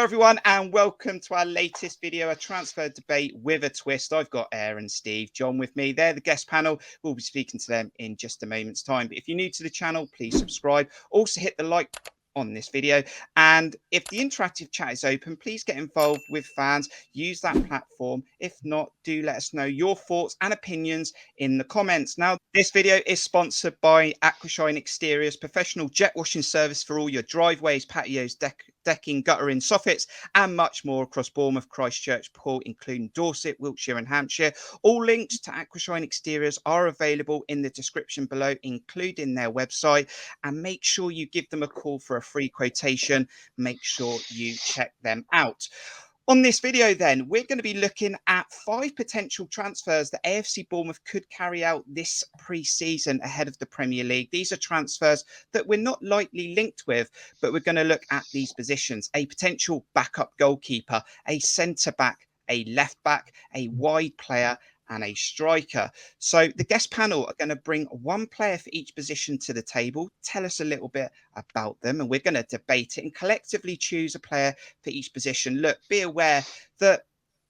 Hello everyone and welcome to our latest video, a transfer debate with a twist. I've got Aaron, Steve, John with me. They're the guest panel. We'll be speaking to them in just a moment's time. But if you're new to the channel, please subscribe. Also hit the like on this video, and if the interactive chat is open, please get involved with fans. Use that platform. If not, do let us know your thoughts and opinions in the comments. Now, this video is sponsored by Aquashine Exteriors, professional jet washing service for all your driveways, patios, decking, guttering, soffits, and much more across Bournemouth, Christchurch, Poole, including Dorset, Wiltshire, and Hampshire. All links to Aquashine Exteriors are available in the description below, including their website. And make sure you give them a call for a free quotation. Make sure you check them out. On this video, then, we're going to be looking at 5 potential transfers that AFC Bournemouth could carry out this pre-season ahead of the Premier League. These are transfers that we're not lightly linked with, but we're going to look at these positions: a potential backup goalkeeper, a centre-back, a left-back, a wide player, and a striker. So the guest panel are going to bring one player for each position to the table, tell us a little bit about them, and we're going to debate it and collectively choose a player for each position. Look, be aware that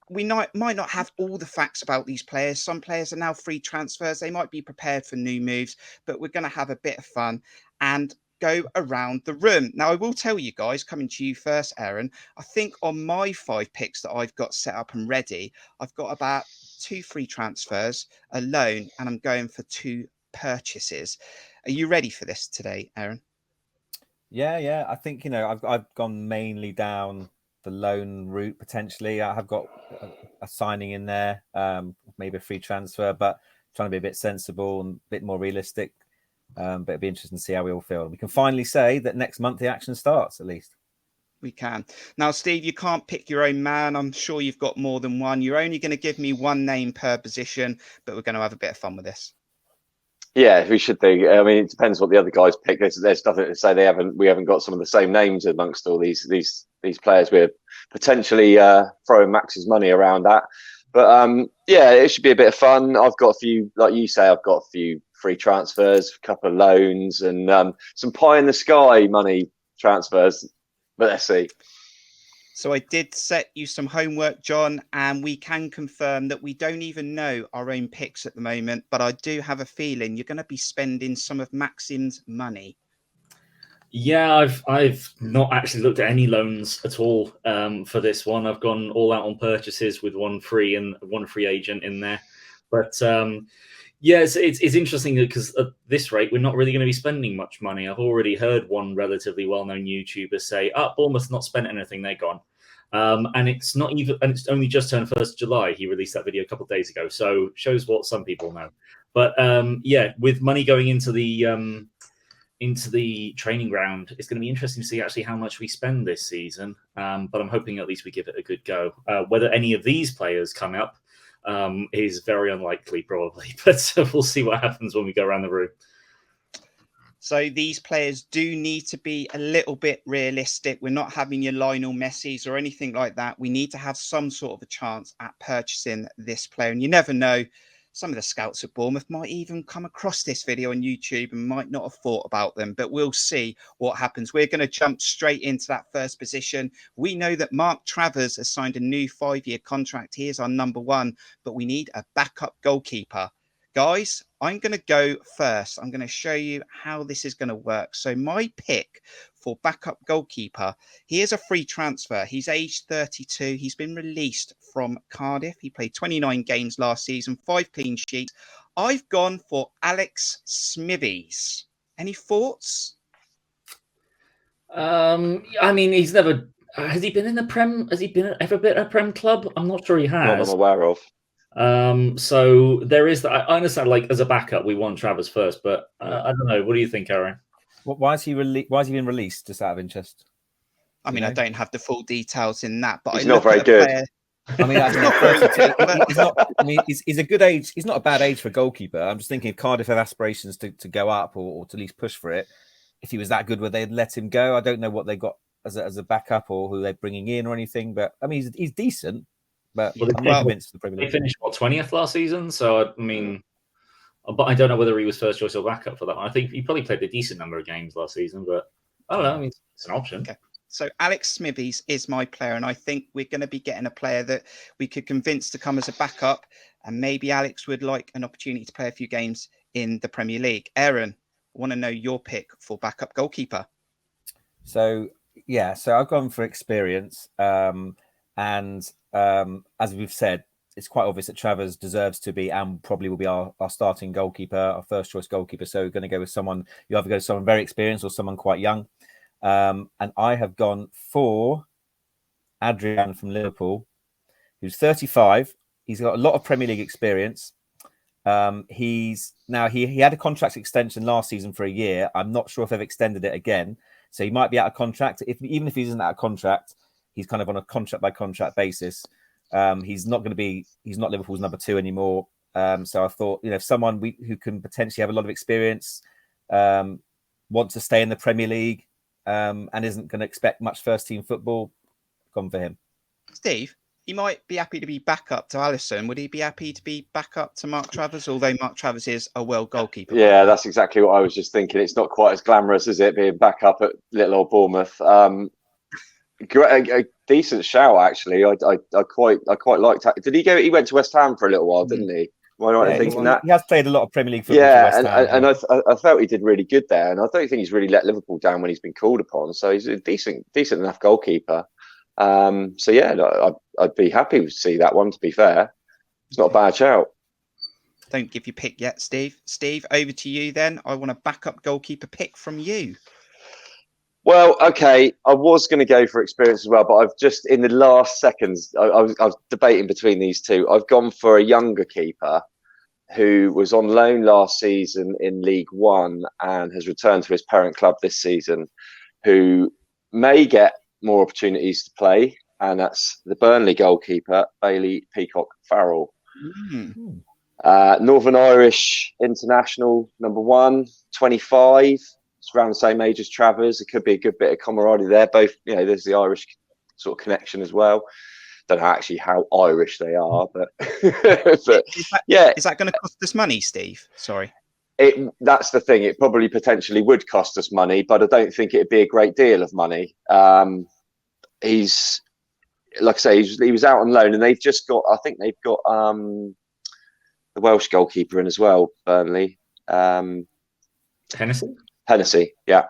we might not have all the facts about these players. Some players are now free transfers. They might be prepared for new moves, but we're going to have a bit of fun and go around the room. Now, I will tell you guys, coming to you first, Aaron, I think on my 5 picks that I've got set up and ready, I've got about 2 free transfers, a loan, and I'm going for 2 purchases. Are you ready for this today, Aaron? Yeah. I think, I've gone mainly down the loan route potentially. I have got a signing in there, maybe a free transfer, but trying to be a bit sensible and a bit more realistic. But it'd be interesting to see how we all feel. We can finally say that next month the action starts, at least. We can. Now, Steve, you can't pick your own man. I'm sure you've got more than one. You're only going to give me one name per position, but we're going to have a bit of fun with this. Yeah, we should do. I mean, it depends what the other guys pick. There's stuff to say we haven't got some of the same names amongst all these players. We're potentially throwing Max's money around that. But yeah, it should be a bit of fun. I've got a few, like you say, I've got a few free transfers, a couple of loans, and some pie in the sky money transfers. But let's see. So I did set you some homework, John, and we can confirm that we don't even know our own picks at the moment. But I do have a feeling you're going to be spending some of Maxim's money. Yeah, I've not actually looked at any loans at all for this one. I've gone all out on purchases with 1 free and 1 free agent in there. But yeah, it's interesting because at this rate, we're not really going to be spending much money. I've already heard one relatively well-known YouTuber say, Bournemouth's not spent anything, they're gone. And it's only just turned 1st July. He released that video a couple of days ago. So shows what some people know. But yeah, with money going into the training ground, it's going to be interesting to see actually how much we spend this season. But I'm hoping at least we give it a good go. Whether any of these players come up is very unlikely, probably. But we'll see what happens when we go around the room. So these players do need to be a little bit realistic. We're not having your Lionel Messis or anything like that. We need to have some sort of a chance at purchasing this player. And you never know, some of the scouts at Bournemouth might even come across this video on YouTube and might not have thought about them, but we'll see what happens. We're going to jump straight into that first position. We know that Mark Travers has signed a new 5-year contract. He is our number 1, but we need a backup goalkeeper. Guys, I'm going to go first. I'm going to show you how this is going to work. So my pick for backup goalkeeper, he is a free transfer. He's aged 32. He's been released from Cardiff. He played 29 games last season, 5 clean sheets. I've gone for Alex Smithies. Any thoughts? I mean, he's never... Has he been in the Prem? Has he ever been at a Prem club? I'm not sure he has. Not I'm aware of. So there is that. I understand, like, as a backup, we want Travers first, but I don't know. What do you think, Aaron? Why has he been released? Just out of interest. I mean, I don't have the full details in that, but he's not very good. I mean, that's not 32. He's not. I mean, he's a good age. He's not a bad age for a goalkeeper. I'm just thinking if Cardiff have aspirations to go up or to at least push for it. If he was that good, would they let him go? I don't know what they got as a backup or who they're bringing in or anything. But I mean, he's decent. But I'm not convinced the Premier League. They finished 20th last season, so I mean, but I don't know whether he was first choice or backup for that one. I think he probably played a decent number of games last season, but I don't know. I mean, it's an option. Okay. So Alex Smithies is my player, and I think we're going to be getting a player that we could convince to come as a backup, and maybe Alex would like an opportunity to play a few games in the Premier League. Aaron, I want to know your pick for backup goalkeeper. So I've gone for experience, and as we've said, it's quite obvious that Travers deserves to be and probably will be our starting goalkeeper, our first choice goalkeeper. So we're going to go with someone. You either go with someone very experienced or someone quite young. And I have gone for Adrian from Liverpool, who's 35. He's got a lot of Premier League experience. He had a contract extension last season for a year. I'm not sure if they've extended it again. So he might be out of contract. Even if he isn't out of contract, he's kind of on a contract by contract basis. He's not Liverpool's number 2 anymore. So I thought, someone who can potentially have a lot of experience, want to stay in the Premier League, and isn't going to expect much first team football, gone for him. Steve, he might be happy to be backup to Alisson. Would he be happy to be backup to Mark Travers, although Mark Travers is a world goalkeeper? Yeah, that's exactly what I was just thinking. It's not quite as glamorous, is it, being backup at little old Bournemouth? A decent shout, actually. I quite liked that. Did he go? He went to West Ham for a little while, didn't he? Am I right in thinking that? He has played a lot of Premier League football for West Ham. And I felt he did really good there, and I don't think he's really let Liverpool down when he's been called upon. So he's a decent enough goalkeeper. I'd be happy to see that one. To be fair, it's not a bad shout. Don't give your pick yet, Steve. Steve, over to you then. I want a backup goalkeeper pick from you. Well, okay, I was going to go for experience as well, but I've just, in the last seconds, I was debating between these two. I've gone for a younger keeper who was on loan last season in League One and has returned to his parent club this season, who may get more opportunities to play, and that's the Burnley goalkeeper, Bailey Peacock Farrell. Northern Irish international, number 1, 25. It's around the same age as Travers. It could be a good bit of camaraderie there. Both, there's the Irish sort of connection as well. Don't know actually how Irish they are, but is that going to cost us money, Steve? Sorry. That's the thing. It probably potentially would cost us money, but I don't think it'd be a great deal of money. He's, like I say, he was out on loan, and they've got the Welsh goalkeeper in as well, Burnley. Hennessy, yeah.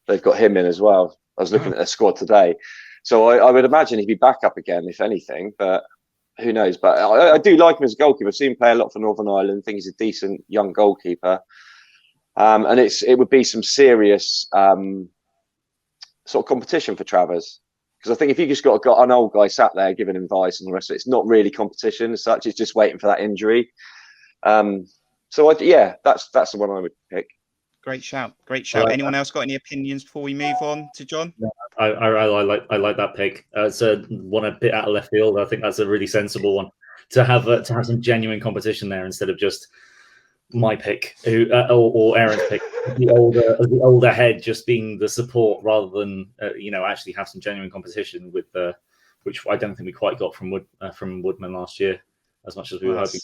They've got him in as well. I was looking at their squad today. So I would imagine he'd be back up again, if anything, but who knows? But I do like him as a goalkeeper. I've seen him play a lot for Northern Ireland. I think he's a decent young goalkeeper. And it would be some serious sort of competition for Travers. Because I think if you just got an old guy sat there giving advice and the rest of it, it's not really competition as such. It's just waiting for that injury. That's the one I would pick. Great shout. Anyone else got any opinions before we move on to John? No, I like that pick. It's one a bit out of left field. I think that's a really sensible one to have some genuine competition there instead of just my pick or Aaron's pick. The older head just being the support rather than actually have some genuine competition with which I don't think we quite got from Woodman last year as much as we were hoping.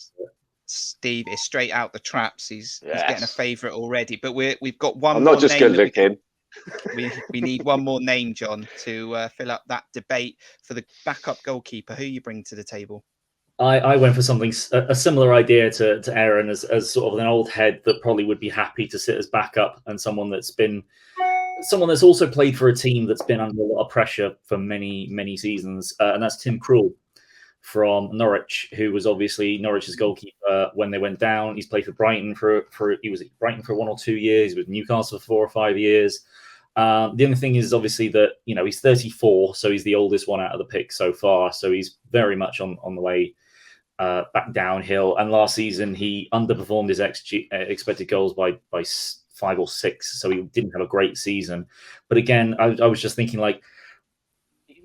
Steve is straight out the traps. He's getting a favourite already. But we've got one. I'm not just good looking. We need one more name, John, to fill up that debate for the backup goalkeeper. Who you bring to the table? I went for a similar idea to Aaron as sort of an old head that probably would be happy to sit as backup, and someone that's also played for a team that's been under a lot of pressure for many seasons, and that's Tim Krul from Norwich, who was obviously Norwich's goalkeeper when they went down. He's played for Brighton he was at Brighton for 1 or 2 years. He was with Newcastle for 4 or 5 years. The only thing is obviously that he's 34, so he's the oldest one out of the pick so far. So he's very much on the way back downhill. And last season he underperformed his expected goals by 5 or 6, so he didn't have a great season. But again, I was just thinking, like,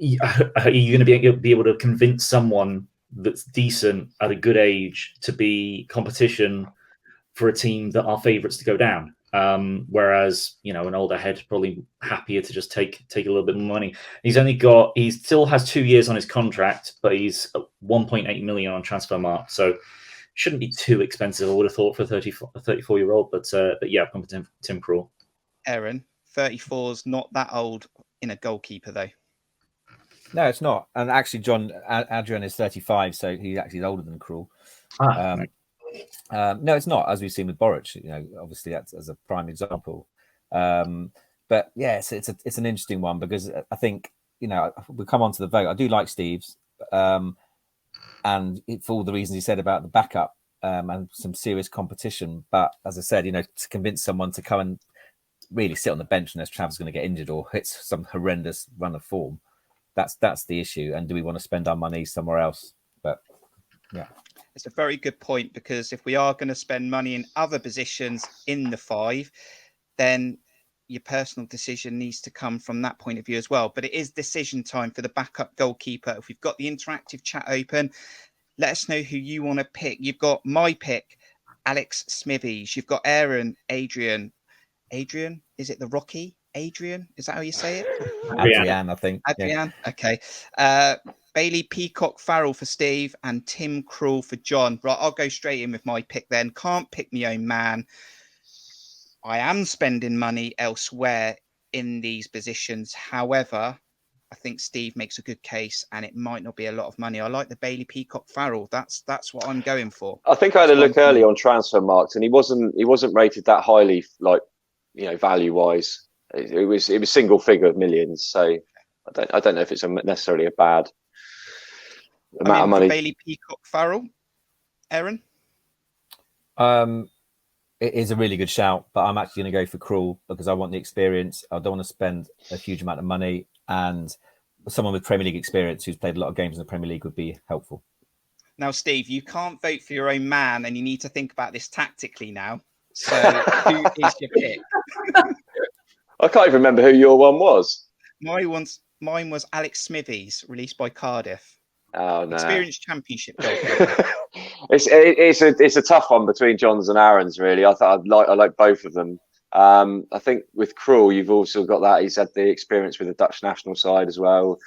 are you going to be able to convince someone that's decent at a good age to be competition for a team that are favourites to go down? Whereas an older head probably happier to just take a little bit more money. He still has 2 years on his contract, but he's 1.8 million on transfer mark, so shouldn't be too expensive, I would have thought, for a 34-year-old. But yeah, I've gone for Tim Krul. Aaron, 34 is not that old in a goalkeeper, though. No, it's not. And actually, Adrian is 35, so he actually is older than Krul. No, it's not, as we've seen with Boric. Obviously that's as a prime example. But yeah, it's an interesting one, because I think we come on to the vote. I do like Steve's, and for all the reasons he said about the backup and some serious competition. But as I said, to convince someone to come and really sit on the bench unless Trav's going to get injured or hits some horrendous run of form, that's the issue. And do we want to spend our money somewhere else? But yeah. It's a very good point, because if we are going to spend money in other positions in the 5, then your personal decision needs to come from that point of view as well. But it is decision time for the backup goalkeeper. If we've got the interactive chat open, let us know who you want to pick. You've got my pick, Alex Smithies. You've got Aaron, Adrian, is it the Rocky? Adrian, is that how you say it? Adrian, I think. Adrian, yeah. Okay. Bailey Peacock Farrell for Steve and Tim Krul for John. Right, I'll go straight in with my pick then. Can't pick my own man. I am spending money elsewhere in these positions. However, I think Steve makes a good case, and it might not be a lot of money. I like the Bailey Peacock Farrell. That's what I'm going for. I think I had a look early on transfer marks, and he wasn't rated that highly, value wise. It was single figure of millions. So I don't know if it's necessarily a bad amount of money. Bailey Peacock Farrell, Aaron. It is a really good shout, but I'm actually going to go for Krul, because I want the experience. I don't want to spend a huge amount of money, and someone with Premier League experience who's played a lot of games in the Premier League would be helpful. Now, Steve, you can't vote for your own man, and you need to think about this tactically now. So who is your pick? I can't even remember who your one was. Mine was Alex Smithies, released by Cardiff. Oh no! Experienced Championship. It's a tough one between John's and Aaron's. Really, I like both of them. I think with Krul, you've also got that he's had the experience with the Dutch national side as well.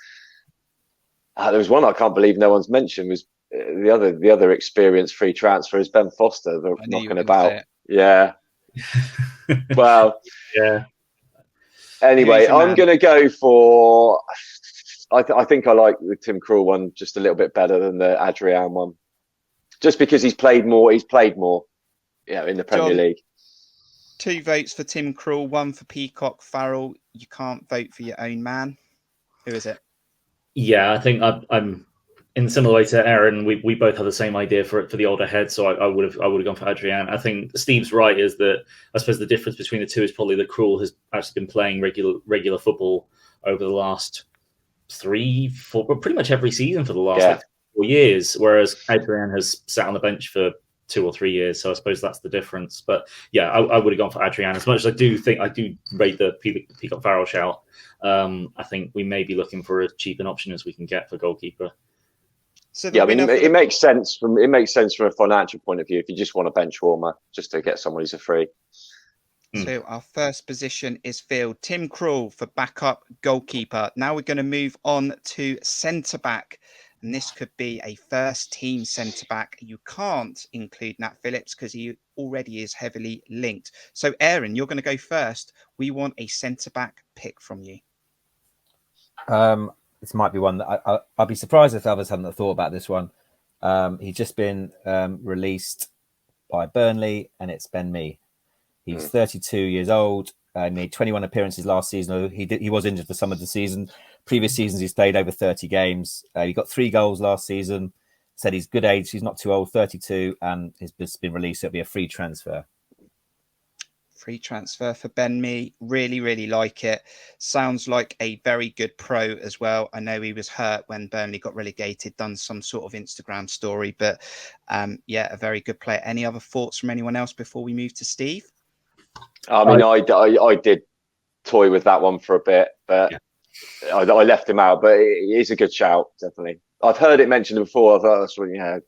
There was one I can't believe no one's mentioned, was the other experienced free transfer is Ben Foster. They're knocking about. Yeah. Well. Yeah. Anyway, I'm going to go for. I think I like the Tim Krul one just a little bit better than the Adrian one, just because he's played more. In the Premier League. 2 votes for Tim Krul, 1 for Peacock Farrell. You can't vote for your own man. Who is it? Yeah, I think I'm in similar way to Aaron. We both have the same idea for the older head, so I would have gone for Adrian. I think Steve's right, is that I suppose the difference between the two is probably that Krul has actually been playing regular football over the last 3-4, pretty much every season for the last 4 years, whereas Adrian has sat on the bench for 2 or 3 years. So I suppose that's the difference. But yeah, I would have gone for Adrian. As much as I do rate the Peacock Farrell shout, I think we may be looking for as cheap an option as we can get for goalkeeper. So it makes sense from a financial point of view if you just want a bench warmer just to get someone who's a free. So our first position is filled. Tim Krul for backup goalkeeper. Now we're going to move on to centre back. And this could be a first team centre back. You can't include Nat Phillips because he already is heavily linked. So Aaron, you're going to go first. We want a centre back pick from you. This might be one that I'd be surprised if others hadn't thought about this one. He's just been released by Burnley, and it's Ben Mee. He's 32 years old. Made 21 appearances last season. He was injured for some of the season. Previous seasons, he's played over 30 games. He got 3 goals last season. Said he's good age. He's not too old, 32, and he's just been released. It'll be a free transfer. Free transfer for Ben Mee. Really, really like it. Sounds like a very good pro as well. I know he was hurt when Burnley got relegated, done some sort of Instagram story, but a very good player. Any other thoughts from anyone else before we move to Steve? I mean, I did toy with that one for a bit, but I left him out. But it is a good shout, definitely. I've heard it mentioned before. I thought,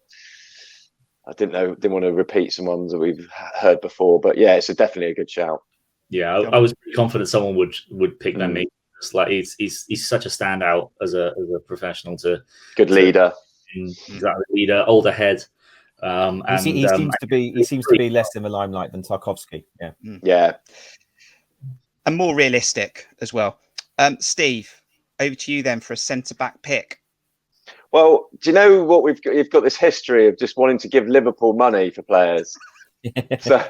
I didn't want to repeat some ones that we've heard before, but yeah, it's definitely a good shout. Yeah, I was pretty confident someone would pick Ben Mee. Like he's such a standout as a professional. Good leader, exactly, leader, older head. He seems to be less in the limelight than Tarkowski. Yeah. Yeah. and more realistic as well. Steve, over to you then for a centre-back pick. Well, do you know what you've got this history of just wanting to give Liverpool money for players. so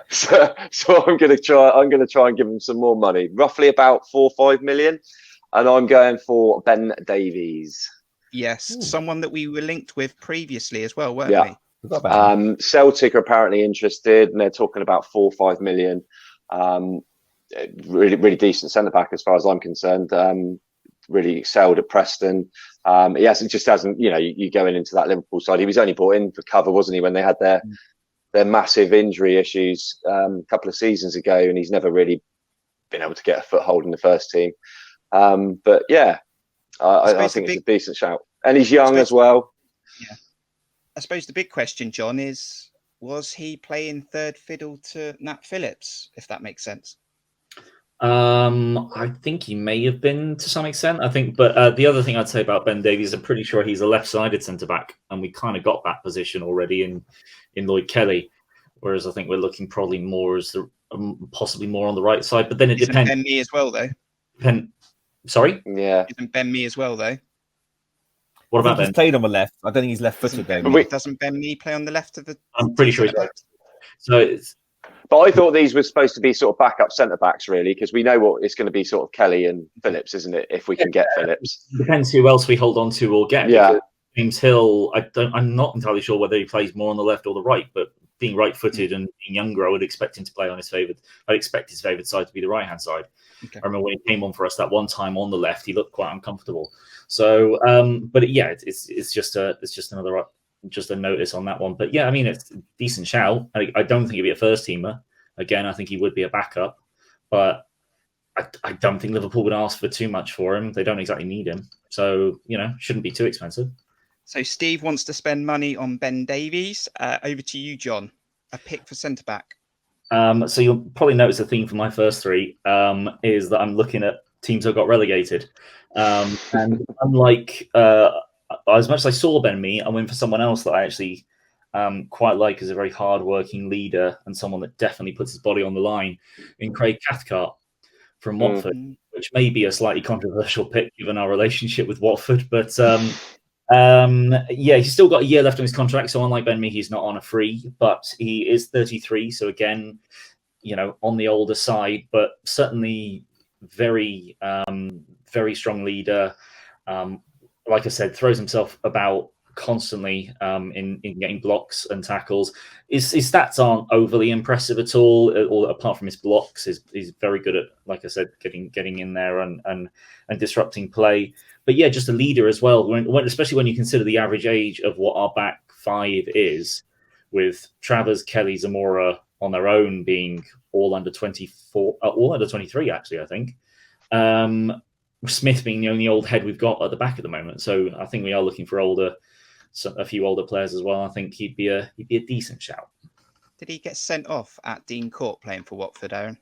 I'm going to try and give them some more money, roughly about 4 or 5 million, and I'm going for Ben Davies. Yes, someone that we were linked with previously as well, weren't we? Celtic are apparently interested, and they're talking about 4 or 5 million. Really decent centre back as far as I'm concerned. Really excelled at Preston. He hasn't. You know, you going into that Liverpool side, he was only brought in for cover, wasn't he, when they had their massive injury issues a couple of seasons ago, and he's never really been able to get a foothold in the first team. But yeah, I think it's a decent shout, and he's young as well. Yeah, I suppose the big question, John, is was he playing third fiddle to Nat Phillips, if that makes sense? I think he may have been to some extent. I think, but the other thing I'd say about Ben Davies, I'm pretty sure he's a left-sided centre back, and we kind of got that position already in Lloyd Kelly. Whereas I think we're looking probably more as possibly more on the right side. But then it depends. Ben Mee as well, though. Sorry? Yeah. Isn't Ben Mee as well, though? What about Ben? He's played on the left. I don't think he's left-footed. Doesn't Ben Mee play on the left of the? I'm pretty sure he's right. So it's. But I thought these were supposed to be sort of backup centre backs, really, because we know what it's going to be. Sort of Kelly and Phillips, isn't it? If we can get Phillips, depends who else we hold on to or get. Yeah. James Hill, I'm not entirely sure whether he plays more on the left or the right, but being right-footed and being younger, I would expect him to play on his favourite. I'd expect his favourite side to be the right-hand side. Okay. I remember when he came on for us that one time on the left, he looked quite uncomfortable. So, but yeah, it's just a notice on that one. But yeah, I mean, it's a decent shout. I don't think he'd be a first teamer. Again, I think he would be a backup, but I don't think Liverpool would ask for too much for him. They don't exactly need him, so shouldn't be too expensive. So Steve wants to spend money on Ben Davies. Over to you, John. A pick for centre back. So you'll probably notice a theme for my first three is that I'm looking at teams that got relegated, and unlike as much as I saw Ben Mee, I went for someone else that I actually quite like as a very hard-working leader and someone that definitely puts his body on the line in Craig Cathcart from Watford, which may be a slightly controversial pick given our relationship with Watford, but yeah, he's still got a year left on his contract, so unlike Ben Mee, he's not on a free, but he is 33, so again, on the older side, but certainly very, very strong leader. Like I said, throws himself about constantly in getting blocks and tackles. His stats aren't overly impressive at all, or apart from his blocks. He's very good at, like I said, getting in there and disrupting play. But yeah, just a leader as well. Especially when you consider the average age of what our back five is, with Travers, Kelly, Zamora on their own being all under 24, all under 23 actually, I think. Smith being the only old head we've got at the back at the moment. So I think we are looking for a few older players as well. I think he'd be a decent shout. Did he get sent off at Dean Court playing for Watford, Aaron?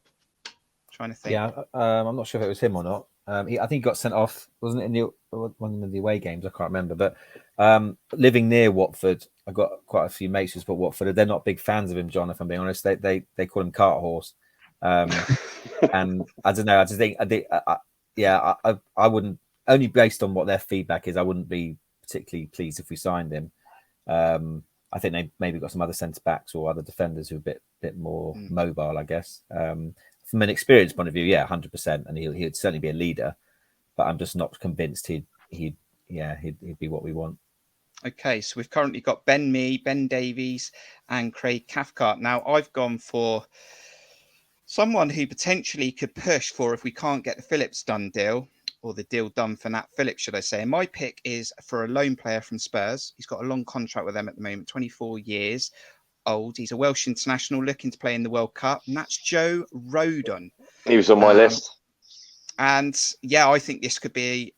Trying to think. Yeah, I'm not sure if it was him or not. I think he got sent off, wasn't it, in one of the away games? I can't remember. But living near Watford, I've got quite a few mates who support Watford. They're not big fans of him, John, if I'm being honest. They call him Cart Horse. And I don't know. I just think, I wouldn't, only based on what their feedback is, I wouldn't be particularly pleased if we signed him. I think they maybe got some other centre backs or other defenders who are a bit more mobile, I guess. From an experience point of view, 100%, and he'd certainly be a leader. But I'm just not convinced he'd be what we want. Okay, so we've currently got Ben Mee, Ben Davies, and Craig Cathcart. Now I've gone for someone who potentially could push for, if we can't get the Phillips done deal, or the deal done for Nat Phillips, should I say. And my pick is for a loan player from Spurs. He's got a long contract with them at the moment, 24 years old. He's a Welsh international looking to play in the World Cup, and that's Joe Rodon. He was on my list. And yeah, I think this could be,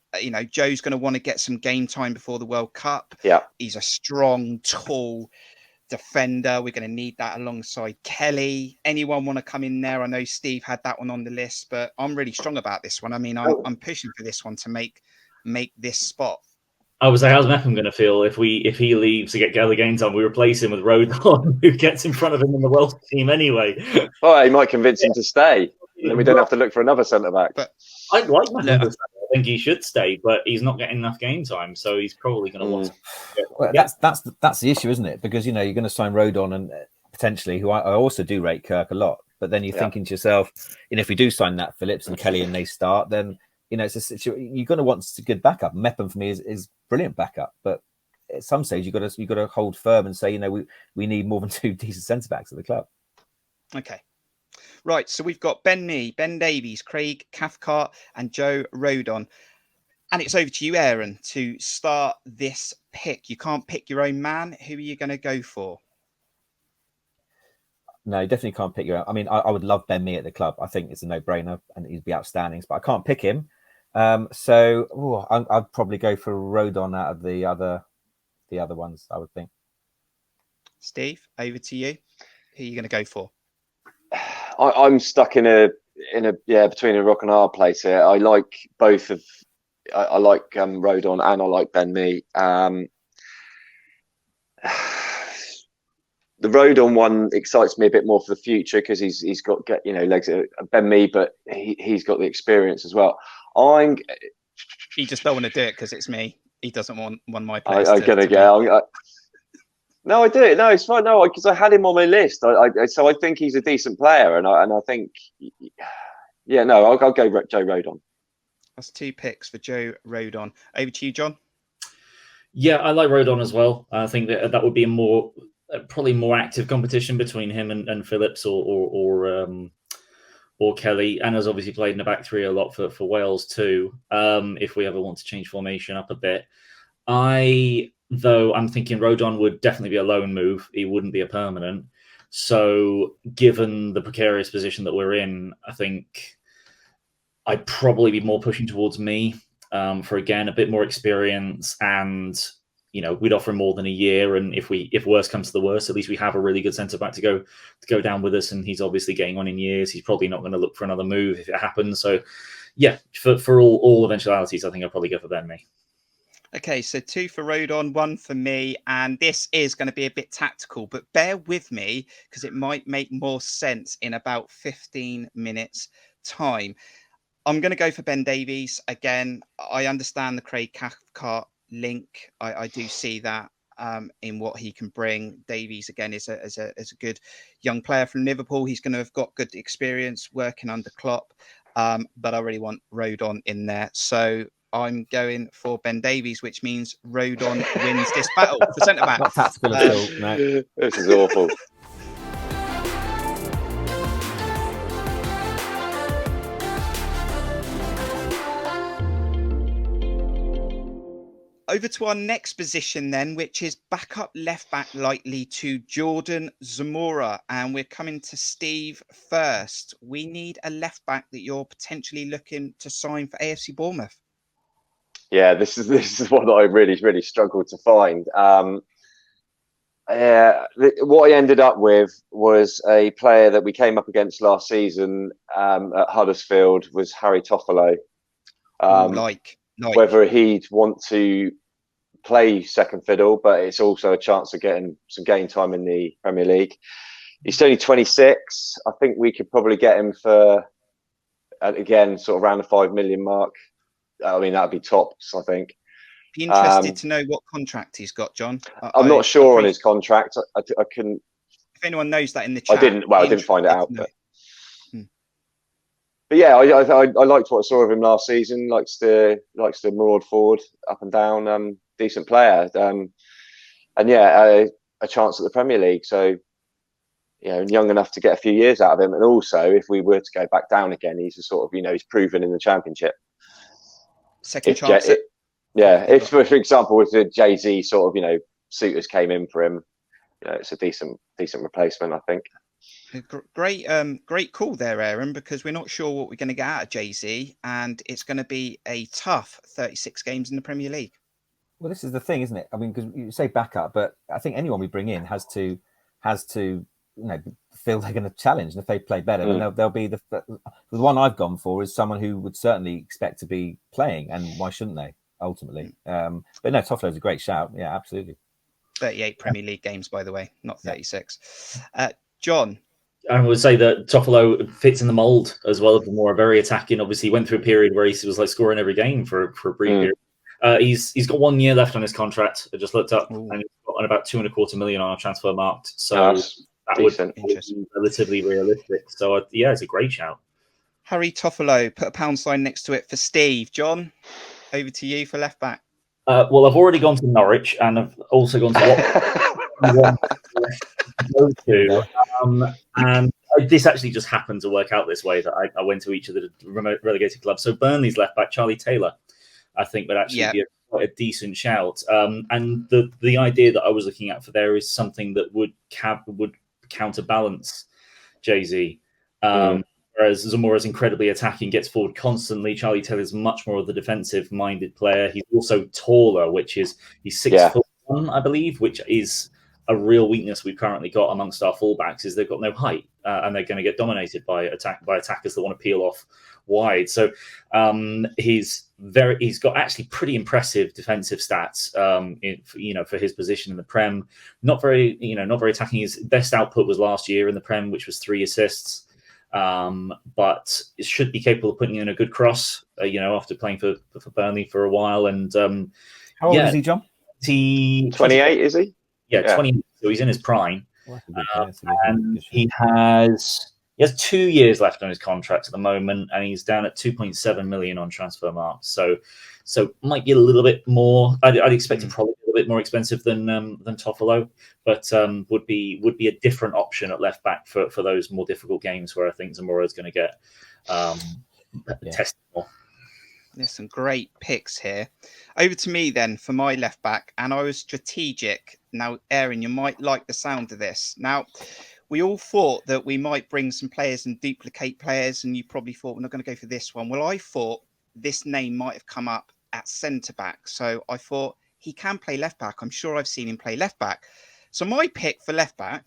Joe's going to want to get some game time before the World Cup. Yeah. He's a strong, tall defender. We're going to need that alongside Kelly. Anyone want to come in there? I know Steve had that one on the list, but I'm really strong about this one. I mean, I'm pushing for this one to make this spot. I was like, how's Meckham going to feel if he leaves to get Gallagher game time? We replace him with Rodon, who gets in front of him in the Welsh team anyway. Oh, he might convince him to stay. then we don't have to look for another centre back. But I like Mahendra. I think he should stay, but he's not getting enough game time, so he's probably going to want to. Well, that's the issue, isn't it? Because you're going to sign Rodon and potentially, who I also do rate Kirk a lot. But then you're thinking to yourself, if we do sign that Phillips and Kelly and they start, then it's a situation you're going to want a good backup. Mepham for me is brilliant backup, but at some stage you've got to hold firm and say, we need more than 2 decent centre backs at the club. Okay. Right, so we've got Ben Mee, Ben Davies, Craig Cathcart, and Joe Rodon. And it's over to you, Aaron, to start this pick. You can't pick your own man. Who are you going to go for? No, you definitely can't pick your own. I mean, I would love Ben Mee at the club. I think it's a no-brainer and he'd be outstanding, but I can't pick him. So I'd probably go for Rodon out of the other ones, I would think. Steve, over to you. Who are you going to go for? I'm stuck in a between a rock and a hard place here. I like both of. I like Rodon and I like Ben Mee. The Rodon one excites me a bit more for the future because he's got legs. Ben Mee, but he's got the experience as well. He just don't want to do it because it's me. He doesn't want my place. No, I do. No, it's fine. No, because I had him on my list. So I think he's a decent player, and I think, I'll go Joe Rodon. That's 2 picks for Joe Rodon. Over to you, John. Yeah, I like Rodon as well. I think that would be probably more active competition between him and Phillips or Kelly, and has obviously played in the back three a lot for Wales too. If we ever want to change formation up a bit, Though I'm thinking Rodon would definitely be a loan move. He wouldn't be a permanent. So given the precarious position that we're in, I think I'd probably be more pushing towards Mee for, again, a bit more experience. And, we'd offer him more than a year. And if worse comes to the worst, at least we have a really good centre-back to go down with us. And he's obviously getting on in years. He's probably not going to look for another move if it happens. So, yeah, for all eventualities, I think I'll probably go for Ben Mee. Okay, so 2 for Rodon, 1 for me, and this is going to be a bit tactical, but bear with me because it might make more sense in about 15 minutes' time. I'm going to go for Ben Davies. Again, I understand the Craig Cathcart link. I do see that in what he can bring. Davies, again, is a good young player from Liverpool. He's going to have got good experience working under Klopp, but I really want Rodon in there. So I'm going for Ben Davies, which means Rodon wins this battle for centre back. Not tactical at all. No. This is awful. Over to our next position then, which is backup left back, likely to Jordan Zamora. And we're coming to Steve first. We need a left back that you're potentially looking to sign for AFC Bournemouth. Yeah, this is what I really, really struggled to find. What I ended up with was a player that we came up against last season at Huddersfield, was Harry Toffolo. Whether he'd want to play second fiddle, but it's also a chance of getting some game time in the Premier League. He's only 26. I think we could probably get him for, again, sort of around the 5 million mark. I mean, that'd be tops, I think. Be interested to know what contract he's got, John. I'm not sure on his contract. I couldn't. If anyone knows that in the chat, I didn't find it out. But yeah, I liked what I saw of him last season. Likes to maraud forward, up and down. Decent player, and a chance at the Premier League. So, young enough to get a few years out of him. And also, if we were to go back down again, he's a sort of he's proven in the Championship. Second chance. If for example, if the Jay-Z sort of suitors came in for him, it's a decent replacement, I think. Great call there, Aaron, because we're not sure what we're going to get out of Jay-Z, and it's going to be a tough 36 games in the Premier League. Well, this is the thing, isn't it? I mean, because you say backup, but I think anyone we bring in has to feel they're going to challenge, and if they play better, then they'll be the one I've gone for is someone who would certainly expect to be playing, and why shouldn't they ultimately? But no, Toffolo's a great shout. Yeah, absolutely. 38 Premier League games, by the way, not 36. John, I would say that Toffolo fits in the mould as well as more very attacking. Obviously, he went through a period where he was like scoring every game for a brief period. He's got 1 year left on his contract. I just looked up, and he's got about 2.25 million on a transfer marked. So that would be relatively realistic. So yeah, it's a great shout. Harry Toffolo, put a pound sign next to it for Steve. John, over to you for left back. Well, I've already gone to Norwich, and I've also gone to and this actually just happened to work out this way, that I went to each of the remote relegated clubs. So Burnley's left back, Charlie Taylor, I think would actually be quite a decent shout. And the idea that I was looking at for there is something that would counterbalance Jay-Z. Whereas Zamora's incredibly attacking, gets forward constantly. Charlie Taylor's much more of the defensive-minded player. He's also taller, he's 6'1", I believe, which is a real weakness we've currently got amongst our fullbacks. Is they've got no height, and they're going to get dominated by attackers that want to peel off wide. So he's got actually pretty impressive defensive stats. For his position in the Prem, not very attacking. His best output was last year in the Prem, which was 3 assists. But it should be capable of putting in a good cross, after playing for Burnley for a while. And how old is he, John? 28, is he? Yeah, 28. So he's in his prime. And he has 2 years left on his contract at the moment, and he's down at 2.7 million on transfer marks. So might be a little bit more. I'd expect him probably a little bit more expensive than Toffolo, but would be a different option at left back for those more difficult games where I think Zamora is going to get tested more. There's some great picks here. Over to me then for my left back, and I was strategic. Now, Aaron, you might like the sound of this. Now, we all thought that we might bring some players and duplicate players, and you probably thought we're not going to go for this one. Well, I thought this name might have come up at centre back, so I thought he can play left back. I'm sure I've seen him play left back. So my pick for left back,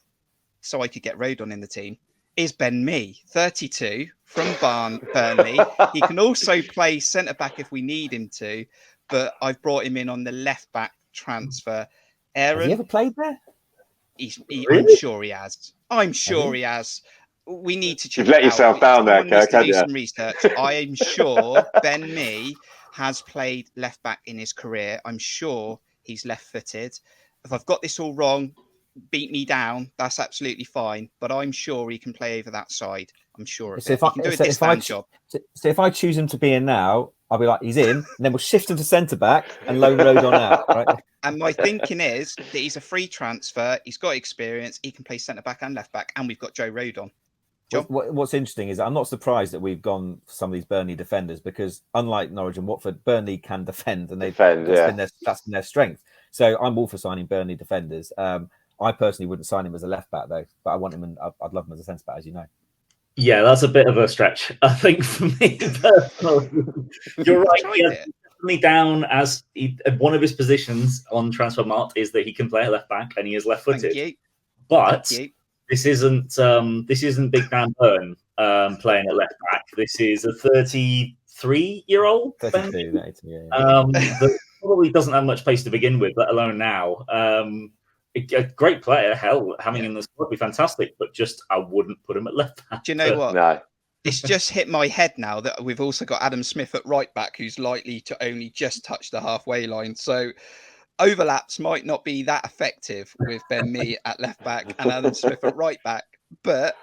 so I could get Rodon in the team, is Ben Mee, 32, from Burnley. He can also play centre back if we need him to, but I've brought him in on the left back transfer. Aaron, has he ever played there? Really? I'm sure he has. I'm sure he has. We need to check. You've let yourself down there, Kirk. Do some research. I am sure Ben Mee has played left back in his career. I'm sure he's left-footed. If I've got this all wrong, beat me down. That's absolutely fine. But I'm sure he can play over that side. I'm sure. So if I choose him to be in now, I'll be like, he's in, and then we'll shift him to centre back and loan Rodon out. Right? And my thinking is that he's a free transfer. He's got experience. He can play centre back and left back, and we've got Joe Rodon. What's interesting is I'm not surprised that we've gone for some of these Burnley defenders, because unlike Norwich and Watford, Burnley can defend, and that's been their strength. So I'm all for signing Burnley defenders. I personally wouldn't sign him as a left back though, but I want him, and I'd love him as a centre back, as you know. Yeah, that's a bit of a stretch, I think, for me personally. You're right. He has definitely down as one of his positions on transfer marked is that he can play a left back, and he is left-footed. But this isn't Big Dan Burn playing at left back. This is a 33-year-old. 32, that probably doesn't have much pace to begin with, let alone now. A great player, having in the squad would be fantastic, but just I wouldn't put him at left back. Do you know what? No. It's just hit my head now that we've also got Adam Smith at right back, who's likely to only just touch the halfway line. So overlaps might not be that effective with Ben Mee at left back and Adam Smith at right back. But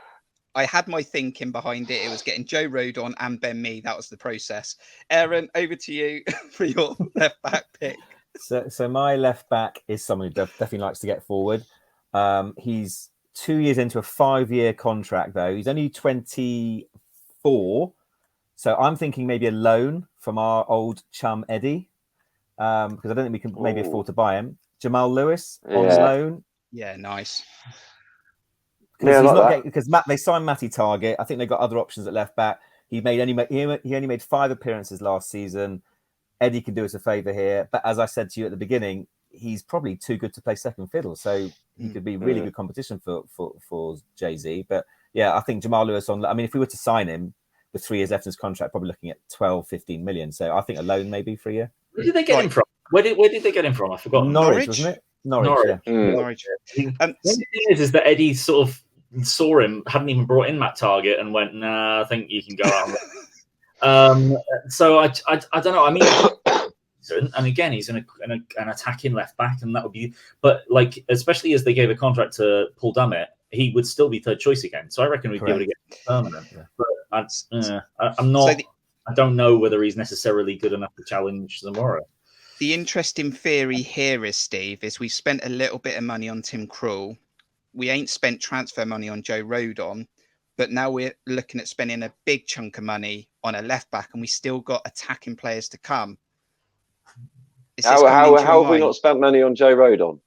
I had my thinking behind it. It was getting Joe Rodon and Ben Mee. That was the process. Aaron, over to you for your left back pick. So my left back is someone who definitely likes to get forward. He's 2 years into a 5-year contract, though. He's only 24. So I'm thinking maybe a loan from our old chum, Eddie, because I don't think we can maybe afford to buy him. Jamal Lewis on loan. Yeah, nice. Because they signed Matty Target. I think they've got other options at left back. He only made 5 appearances last season. Eddie can do us a favour here, but as I said to you at the beginning, he's probably too good to play second fiddle, so he could be really good competition for Jay-Z. But yeah, I think Jamal Lewis if we were to sign him with 3 years left in his contract, probably looking at 12-15 million. So I think a loan maybe for a year. Where did they get him from? Where did they get him from? I forgot. Norwich, wasn't it? Norwich. Norwich. The thing is that Eddie sort of saw him, hadn't even brought in Matt Target, and went, "Nah, I think you can go out." So I don't know. I mean, and again, he's an attacking left back, and that would be. But like, especially as they gave a contract to Paul Dummett, he would still be third choice again. So I reckon we'd be able to get permanent. Yeah. But I'm not. I don't know whether he's necessarily good enough to challenge tomorrow. The interesting theory here is, Steve, is we've spent a little bit of money on Tim Krul. We ain't spent transfer money on Joe Rodon, but now we're looking at spending a big chunk of money on a left back, and we still got attacking players to come. How have we not spent money on Joe Rodon?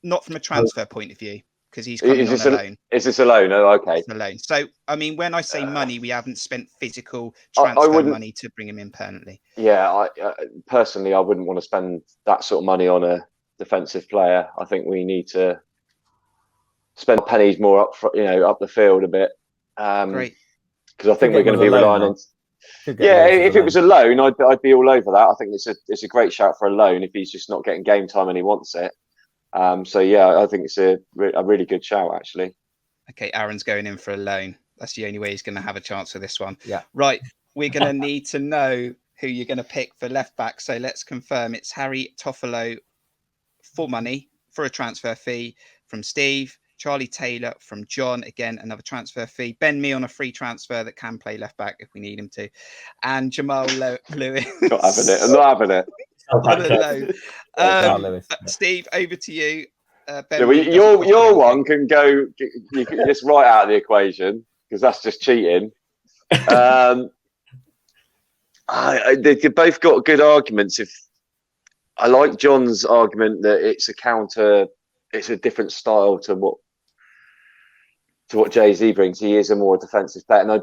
Not from a transfer point of view, because he's coming on a loan. Is this a loan? Oh, okay. It's a loan. So, I mean, when I say money, we haven't spent physical transfer money to bring him in permanently. Yeah, personally, I wouldn't want to spend that sort of money on a defensive player. I think we need to spend pennies more up the field a bit. Great. Because I think we're going to be relying on. Yeah, if it was a loan, I'd be all over that. I think it's a great shout for a loan if he's just not getting game time and he wants it. So yeah, I think it's a really good shout actually. Okay, Aaron's going in for a loan. That's the only way he's going to have a chance for this one. Yeah. Right, we're going to need to know who you're going to pick for left back. So let's confirm it's Harry Toffolo for money for a transfer fee from Steve. Charlie Taylor from John, again, another transfer fee. Ben Mee on a free transfer that can play left back if we need him to. And Jamal Lewis. Not having it. I'm not having it. On a loan. Steve, over to you. Ben your one can go, you can just write out the equation because that's just cheating. They both got good arguments. If I like John's argument that it's a different style to what Jay-Z brings. He is a more defensive player. And I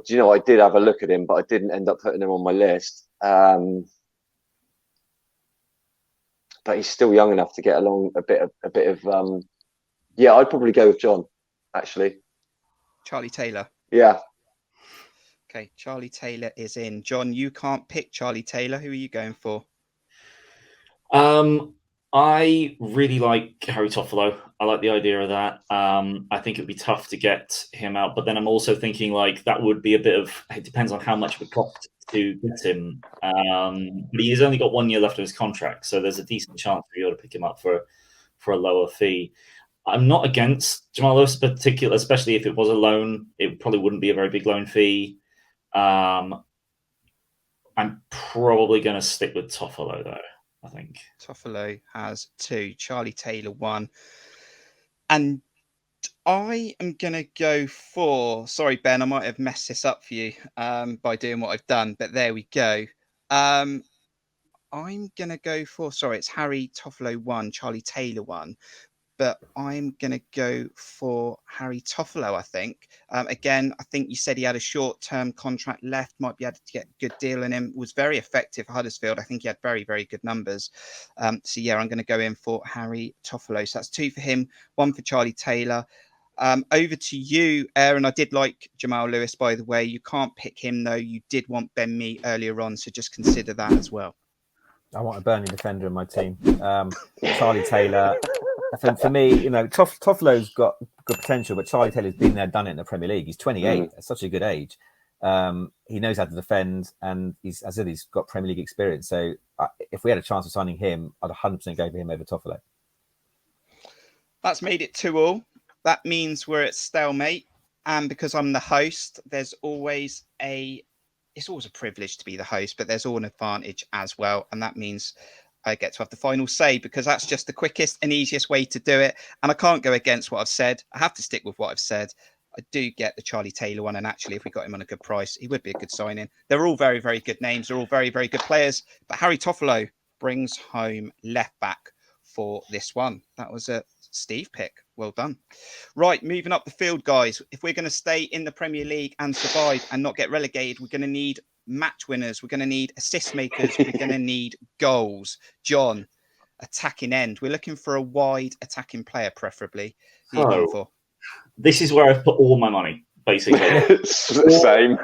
did have a look at him, but I didn't end up putting him on my list. But he's still young enough to get along a bit of. I'd probably go with John, actually. Charlie Taylor. Yeah. Okay, Charlie Taylor is in. John, you can't pick Charlie Taylor. Who are you going for? I really like Harry Toffolo. I like the idea of that. I think it'd be tough to get him out, but then I'm also thinking like that would be it depends on how much it would cost to get him. But he's only got 1 year left of his contract, so there's a decent chance we'll be able to pick him up for a lower fee. I'm not against Jamal Lewis in particular, especially if it was a loan. It probably wouldn't be a very big loan fee. I'm probably going to stick with Toffolo though. I think Toffolo has 2, Charlie Taylor 1, and I am going to go for. Sorry, Ben, I might have messed this up for you by doing what I've done, but there we go. I'm going to go for. Sorry, it's Harry Toffolo 1, Charlie Taylor 1. But I'm going to go for Harry Toffolo, I think. Again, I think you said he had a short-term contract left, might be able to get a good deal in him. Was very effective for Huddersfield. I think he had very, very good numbers. So, yeah, I'm going to go in for Harry Toffolo. So that's 2 for him, 1 for Charlie Taylor. Over to you, Aaron. I did like Jamal Lewis, by the way. You can't pick him, though. You did want Ben Mee earlier on, so just consider that as well. I want a Burnley defender in my team. Charlie Taylor... For me, Toffolo's got good potential, but Charlie Taylor's been there, done it in the Premier League. He's 28. That's such a good age. He knows how to defend, and he's got Premier League experience. So if we had a chance of signing him, I'd 100% go for him over Toffolo. That's made it 2-2. That means we're at stalemate. And because I'm the host, it's always a privilege to be the host, but there's all an advantage as well. And that means I get to have the final say because that's just the quickest and easiest way to do it. And I can't go against what I've said. I have to stick with what I've said. I do get the Charlie Taylor one. And actually, if we got him on a good price, he would be a good signing. They're all very, very good names. They're all very, very good players. But Harry Toffolo brings home left back for this one. That was a Steve pick. Well done. Right, moving up the field, guys. If we're going to stay in the Premier League and survive and not get relegated, we're going to need match winners. We're going to need assist makers. We're going to need goals. John, attacking end. We're looking for a wide attacking player, preferably. Who are you going for? This is where I've put all my money, basically. Same.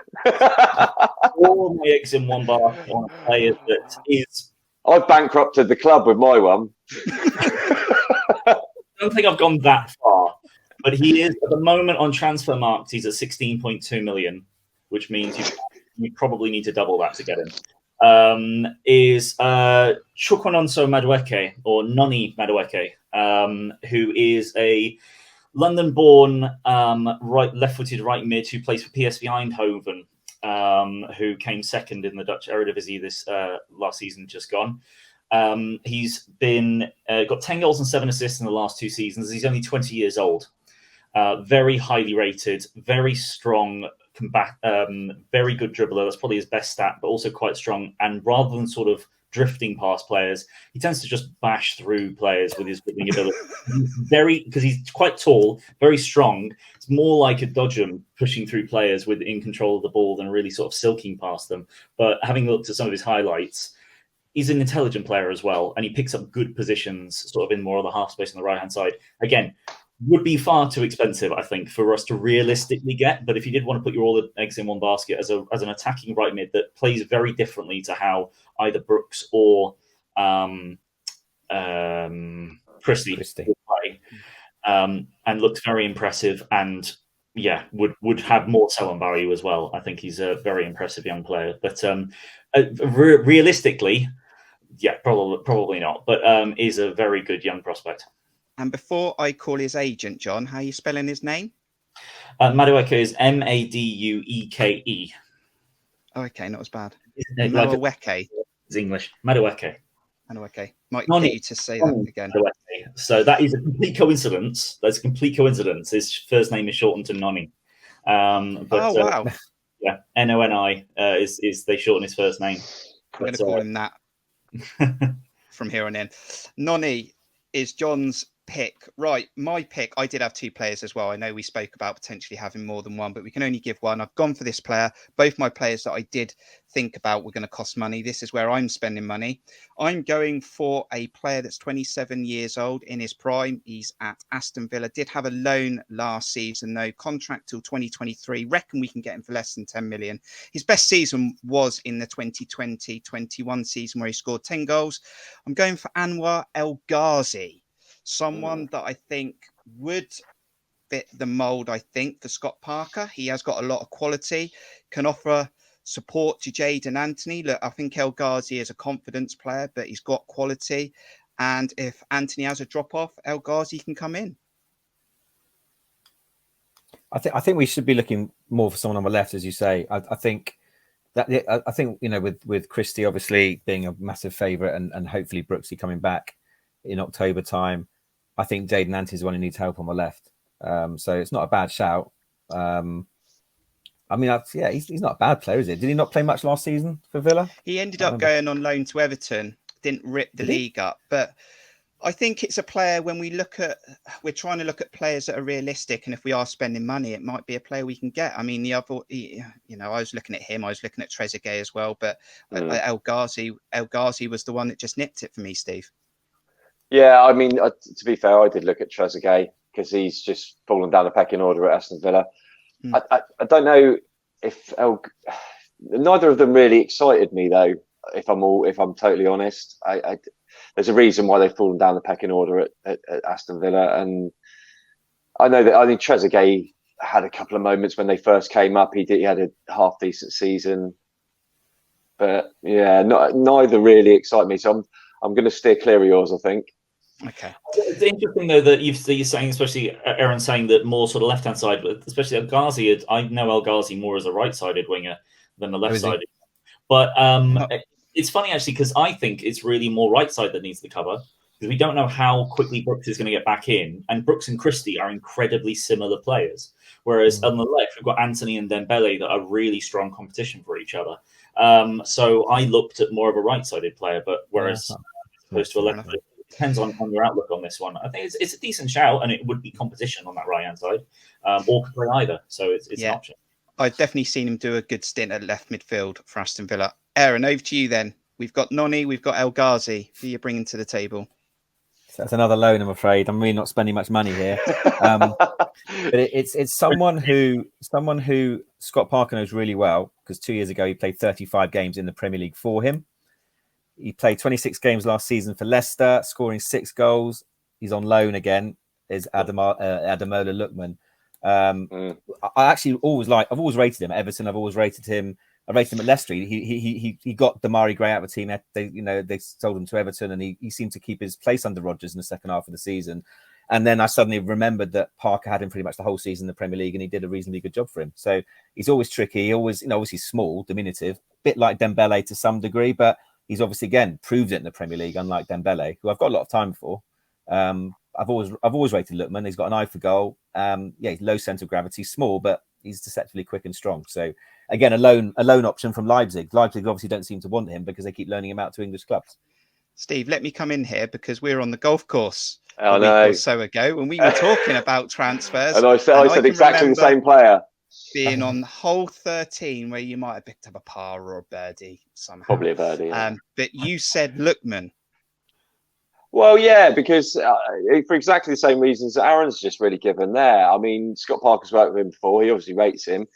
All my eggs in one basket on a player that is. I've bankrupted the club with my one. I don't think I've gone that far. But he is at the moment on transfer marks. He's at 16.2 million, which means you probably need to double that to get him. Is Chukwunonso Madueke, or Noni Madueke, who is a London-born left-footed right mid who plays for PSV Eindhoven, who came second in the Dutch Eredivisie this last season just gone. He's been got 10 goals and 7 assists in the last 2 seasons. He's only 20 years old. Very highly rated, very strong, very good dribbler. That's probably his best stat, but also quite strong. And rather than sort of drifting past players, he tends to just bash through players with his dribbling ability. Because he's quite tall, very strong. It's more like a dodgem pushing through players in control of the ball than really sort of silking past them. But having looked at some of his highlights, he's an intelligent player as well, and he picks up good positions sort of in more of the half space on the right-hand side. Again, would be far too expensive, I think, for us to realistically get. But if you did want to put all the eggs in one basket as an attacking right mid that plays very differently to how either Brooks or Christie play, and looks very impressive, and would have more sell-on value as well. I think he's a very impressive young player. But realistically, probably not. But is a very good young prospect. And before I call his agent, John, how are you spelling his name? Madueke is Madueke. Oh, okay, not as bad. Madueke is English. Madueke. Might get you to say that again. Madueke. So that is a complete coincidence. That's a complete coincidence. His first name is shortened to Noni. Wow. Noni is they shorten his first name. I'm going to call him that from here on in. Noni is John's pick. Right, my pick. I did have 2 players as well. I know we spoke about potentially having more than one, but we can only give one. I've gone for this player. Both my players that I did think about were going to cost money. This is where I'm spending money. I'm going for a player that's 27 years old, in his prime. He's at Aston Villa. Did have a loan last season, though. Contract till 2023. Reckon we can get him for less than 10 million. His best season was in the 2020-21 season where he scored 10 goals. I'm going for Anwar El Ghazi. Someone that I think would fit the mould, I think, for Scott Parker. He has got a lot of quality, can offer support to Jadon Anthony. Look, I think El Ghazi is a confidence player, but he's got quality. And if Anthony has a drop-off, El Ghazi can come in. I think we should be looking more for someone on the left, as you say. I think with Christie obviously being a massive favourite and hopefully Brooksy coming back in October time, I think Jadon Anthony is the one who needs help on the left. So it's not a bad shout. He's not a bad player, is it? Did he not play much last season for Villa? He ended up going on loan to Everton. Didn't rip the league up, but I think it's a player when we're trying to look at players that are realistic, and if we are spending money, it might be a player we can get. I mean, I was looking at him, I was looking at Trezeguet as well, but El Ghazi was the one that just nipped it for me, Steve. Yeah, I mean, to be fair, I did look at Trezeguet because he's just fallen down the pecking order at Aston Villa. I don't know if neither of them really excited me though. If I'm totally honest, there's a reason why they've fallen down the pecking order at Aston Villa, and I think Trezeguet had a couple of moments when they first came up. He had a half decent season, but yeah, neither really excite me. So I'm going to steer clear of yours, I think. Okay. It's interesting though that you're saying, especially Aaron saying that more sort of left-hand side, but especially El Ghazi. I know El Ghazi more as a right-sided winger than the left-sided. But it's funny actually because I think it's really more right side that needs the cover because we don't know how quickly Brooks is going to get back in, and Brooks and Christie are incredibly similar players. Whereas on the left we've got Anthony and Dembele that are really strong competition for each other. So I looked at more of a right-sided player, but whereas opposed to a left. Depends on your outlook on this one. I think it's a decent shout, and it would be competition on that right-hand side, or could play either. So it's an option. I've definitely seen him do a good stint at left midfield for Aston Villa. Aaron, over to you then. We've got Noni, we've got El Ghazi. Who are you bringing to the table? So that's another loan, I'm afraid. I'm really not spending much money here. But it's someone who Scott Parker knows really well, because 2 years ago he played 35 games in the Premier League for him. He played 26 games last season for Leicester, scoring 6 goals. He's on loan again. is Ademola Lookman. I've always rated him at Everton. I've always rated him. I rated him at Leicester. He got Damari Gray out of the team. They sold him to Everton, and he seemed to keep his place under Rodgers in the second half of the season. And then I suddenly remembered that Parker had him pretty much the whole season in the Premier League, and he did a reasonably good job for him. So he's always tricky. He always, obviously small, diminutive, bit like Dembele to some degree, but he's obviously again proved it in the Premier League, unlike Dembele, who I've got a lot of time for. I've always rated Lookman. He's got an eye for goal. He's low centre of gravity, small, but he's deceptively quick and strong. So again, a loan option from Leipzig. Leipzig obviously don't seem to want him because they keep loaning him out to English clubs. Steve, let me come in here because we're on the golf course a week or so ago when we were talking about transfers. And I said exactly the same player. Being on hole 13 where you might have picked up a par or a birdie somehow. Probably a birdie. Yeah. But you said Lookman. Well, yeah, because for exactly the same reasons that Aaron's just really given there. I mean, Scott Parker's worked with him before. He obviously rates him.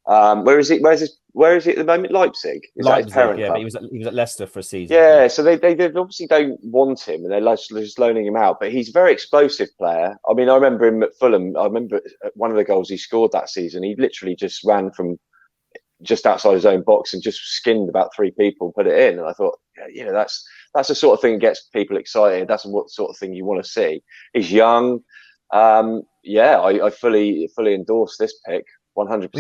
Where is he at the moment? Leipzig. Leipzig, but he was at Leicester for a season. Yeah, so they obviously don't want him, and they're just loaning him out. But he's a very explosive player. I mean, I remember him at Fulham. I remember one of the goals he scored that season. He literally just ran from just outside his own box and just skinned about 3 people and put it in. And I thought, that's the sort of thing that gets people excited. That's what sort of thing you want to see. He's young. I fully endorse this pick. 100%.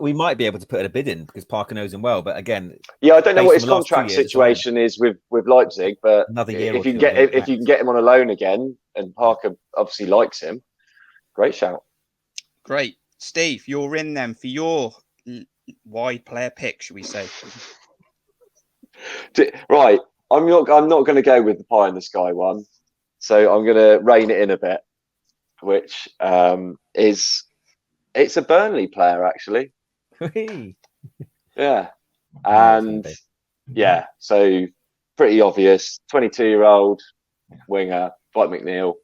We might be able to put a bid in because Parker knows him well. But again, I don't know what his contract situation is with Leipzig, but another year if you can get him on a loan again, and Parker obviously likes him, great shout. Great, Steve, you're in then for your wide player pick, should we say? Right, I'm not going to go with the pie in the sky one, so I'm going to rein it in a bit, which is. It's a Burnley player, actually. Yeah. And so pretty obvious. 22-year-old winger, like McNeil.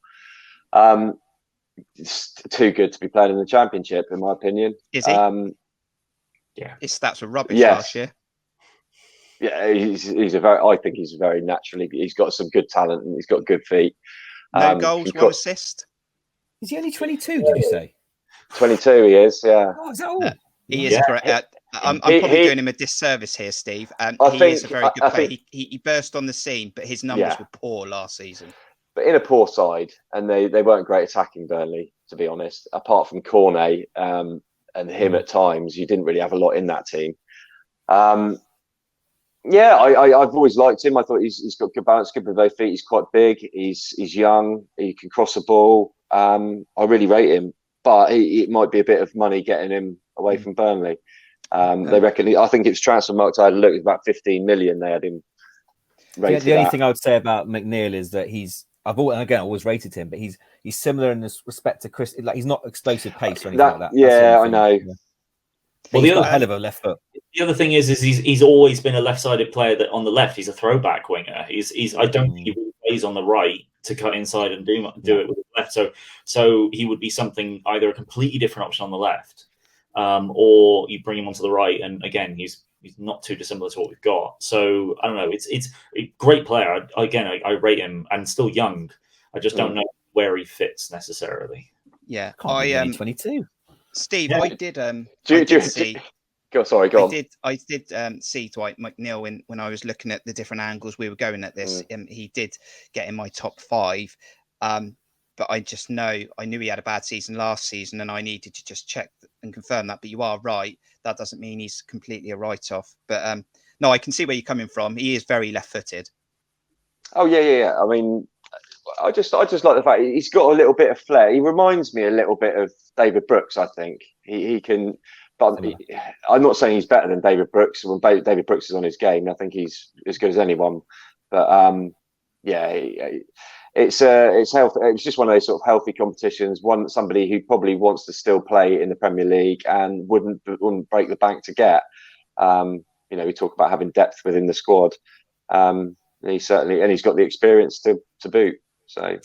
It's too good to be playing in the Championship, in my opinion. Is he? His stats were rubbish last year. Yeah, I think he's very naturally. He's got some good talent and he's got good feet. No goals, 1 assist. Is he only 22? Did you say? 22 he is, yeah. Oh, is that all? He is correct. I'm probably doing him a disservice here, Steve. He is a very good player. He burst on the scene, but his numbers were poor last season. But in a poor side, and they weren't great attacking Burnley, to be honest. Apart from Cornet and him at times, you didn't really have a lot in that team. I've always liked him. I thought he's got good balance, good with both feet. He's quite big. He's young. He can cross the ball. I really rate him. But it might be a bit of money getting him away from Burnley. They reckon. I think it's transfer marked. I had a look. It's about 15 million. They had him rated. The only thing I would say about McNeil is that I've always rated him, but he's similar in this respect to Chris. Like he's not explosive pace or anything like that. Yeah, I know. Well, he's got a hell of a left foot. The other thing is he's always been a left-sided player that on the left he's a throwback winger. I don't think he really plays on the right to cut inside and do it with the left. So he would be something either a completely different option on the left, or you bring him onto the right. And again, he's not too dissimilar to what we've got. So I don't know. It's a great player. I rate him and still young. I just don't know where he fits necessarily. Yeah, I am 22. Steve, yeah. I did. Go on. I did see Dwight McNeil when I was looking at the different angles we were going at this. He did get in my top 5, but I knew he had a bad season last season, and I needed to just check and confirm that. But you are right; that doesn't mean he's completely a write-off. But no, I can see where you're coming from. He is very left-footed. Oh yeah. I mean, I just like the fact he's got a little bit of flair. He reminds me a little bit of David Brooks. I think he can. But I'm not saying he's better than David Brooks. When David Brooks is on his game, I think he's as good as anyone. But it's healthy. It's just one of those sort of healthy competitions. Somebody who probably wants to still play in the Premier League and wouldn't break the bank to get. We talk about having depth within the squad. He's got the experience to boot. So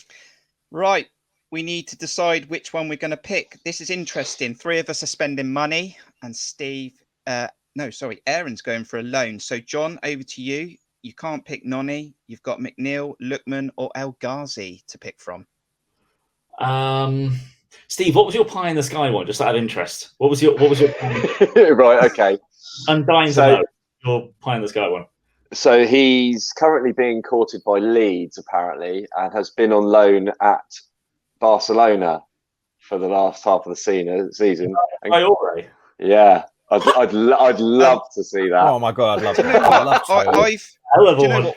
right. We need to decide which one we're going to pick. This is interesting. 3 of us are spending money, and Aaron's going for a loan. So, John, over to you. You can't pick Noni. You've got McNeil, Lookman, or El Ghazi to pick from. Steve, what was your pie in the sky one? Just out of interest, what was your Right, okay. I'm dying to know your pie in the sky one. So he's currently being courted by Leeds, apparently, and has been on loan at Barcelona for the last half of the season. Traore. Yeah, I'd love to see that. Oh my god, I'd love Do you know what?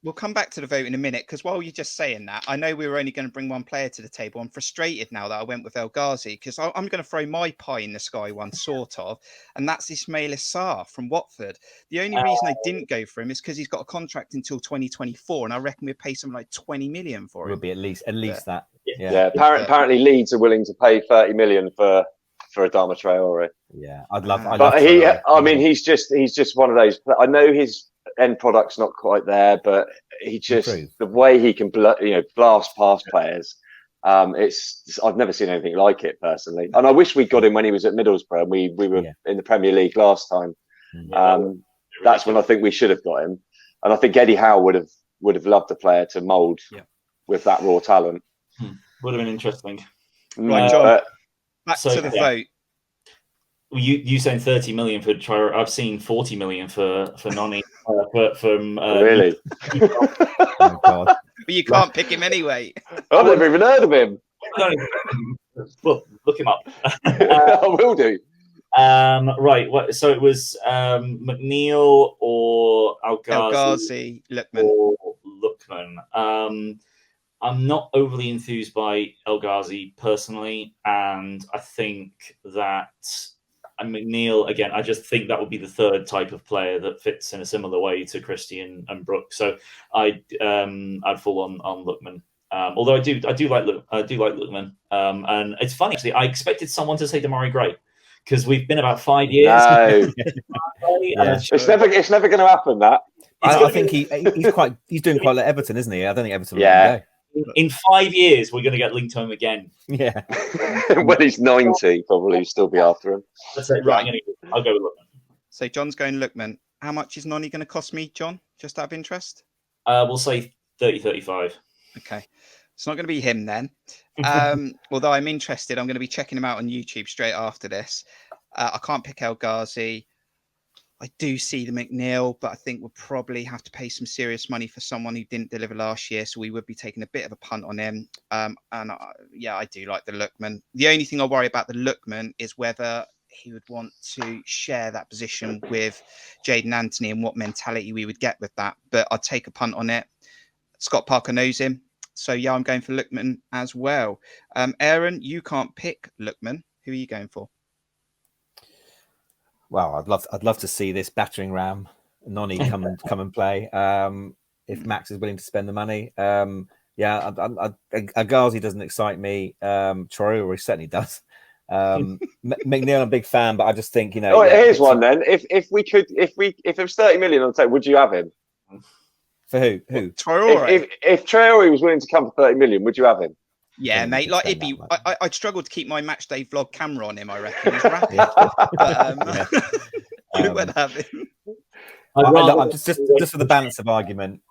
We'll come back to the vote in a minute, because while you're just saying that, I know we were only going to bring one player to the table. I'm frustrated now that I went with El Ghazi, because I'm going to throw my pie in the sky one, sort of, and that's Ismail Sarr from Watford. The only reason I didn't go for him is because he's got a contract until 2024, and I reckon we'd pay something like 20 million for him. It would be at least that. Yeah. Apparently Leeds are willing to pay 30 million for Adama Traore. Yeah, I'd love. But he's just one of those. I know his end product's not quite there, but he just the way he can blast past players. I've never seen anything like it personally, and I wish we got him when he was at Middlesbrough. And we were in the Premier League last time. That's when I think we should have got him, and I think Eddie Howe would have loved a player to mould with that raw talent. Would have been interesting. Right, John. Back to the vote. You saying 30 million for Traore? I've seen 40 million for Noni. Really? Oh God. But you can't pick him anyway. I've never even heard of him. Well, look him up. I will do. Right. So it was McNeil or El Ghazi, Lookman. Or Lookman. I'm not overly enthused by El Ghazi personally, and I think that McNeil, again, I just think that would be the third type of player that fits in a similar way to Christian and Brooke. So I'd fall on Lookman. Although I do like Lookman. And it's funny actually. I expected someone to say Damari Gray, because we've been about 5 years. No. It's never going to happen. That I think he's doing quite like Everton, isn't he? I don't think Everton will let him go. In 5 years, we're going to get linked to him again. Yeah. When he's 90, probably still be after him. That's it. Right. I'll go with Lookman. So John's going Lookman. How much is Noni going to cost me, John? Just out of interest? We'll say 30-35. Okay. It's not going to be him then. Although I'm interested, I'm going to be checking him out on YouTube straight after this. I can't pick El Ghazi. I do see the McNeil, but I think we'll probably have to pay some serious money for someone who didn't deliver last year. So we would be taking a bit of a punt on him. I do like the Lookman. The only thing I worry about the Lookman is whether he would want to share that position with Jaden Anthony and what mentality we would get with that. But I'd take a punt on it. Scott Parker knows him. So, I'm going for Lookman as well. Aaron, you can't pick Lookman. Who are you going for? Well, I'd love to see this battering ram Noni come and play. If Max is willing to spend the money, Ghazi doesn't excite me. Traore certainly does. McNeil, I'm a big fan, but I just think here's one then. If it was 30 million on the table, would you have him? For who? Traore. If Traore was willing to come for 30 million, would you have him? Yeah, mate. Like it'd be. I'd struggle to keep my match day vlog camera on him. I reckon he's rapid. You would have him. Just for the balance of argument.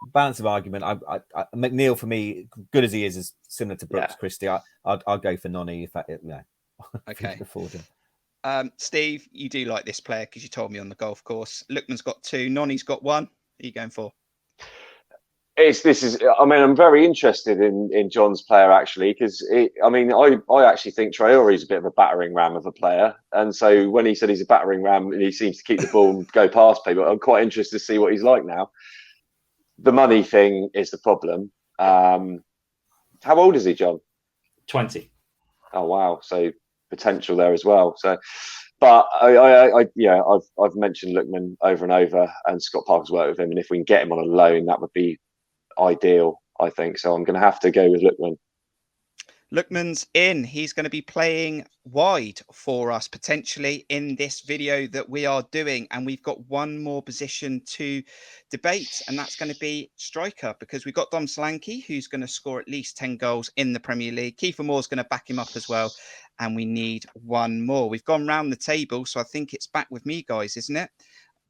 McNeil for me, good as he is similar to Brooks Christie. I'll go for Noni if okay. Afford him. Steve, you do like this player because you told me on the golf course. Lookman's got 2, Noni's got 1. Who are you going for? I'm very interested in John's player actually, because I actually think Traore is a bit of a battering ram of a player, and so when he said he's a battering ram and he seems to keep the ball and go past people, I'm quite interested to see what he's like now. The money thing is the problem. How old is he, John? 20. Oh wow, so potential there as well. So, but I've mentioned Lookman over and over, and Scott Parker's worked with him, and if we can get him on a loan, that would be ideal, I think. So I'm going to have to go with Lookman. Lookman's in. He's going to be playing wide for us potentially in this video that we are doing, and we've got one more position to debate, and that's going to be striker, because we've got Dom Solanke, who's going to score at least 10 goals in the Premier League. Kiefer Moore's going to back him up as well, and we need one more. We've gone round the table, so I think it's back with me, guys, isn't it?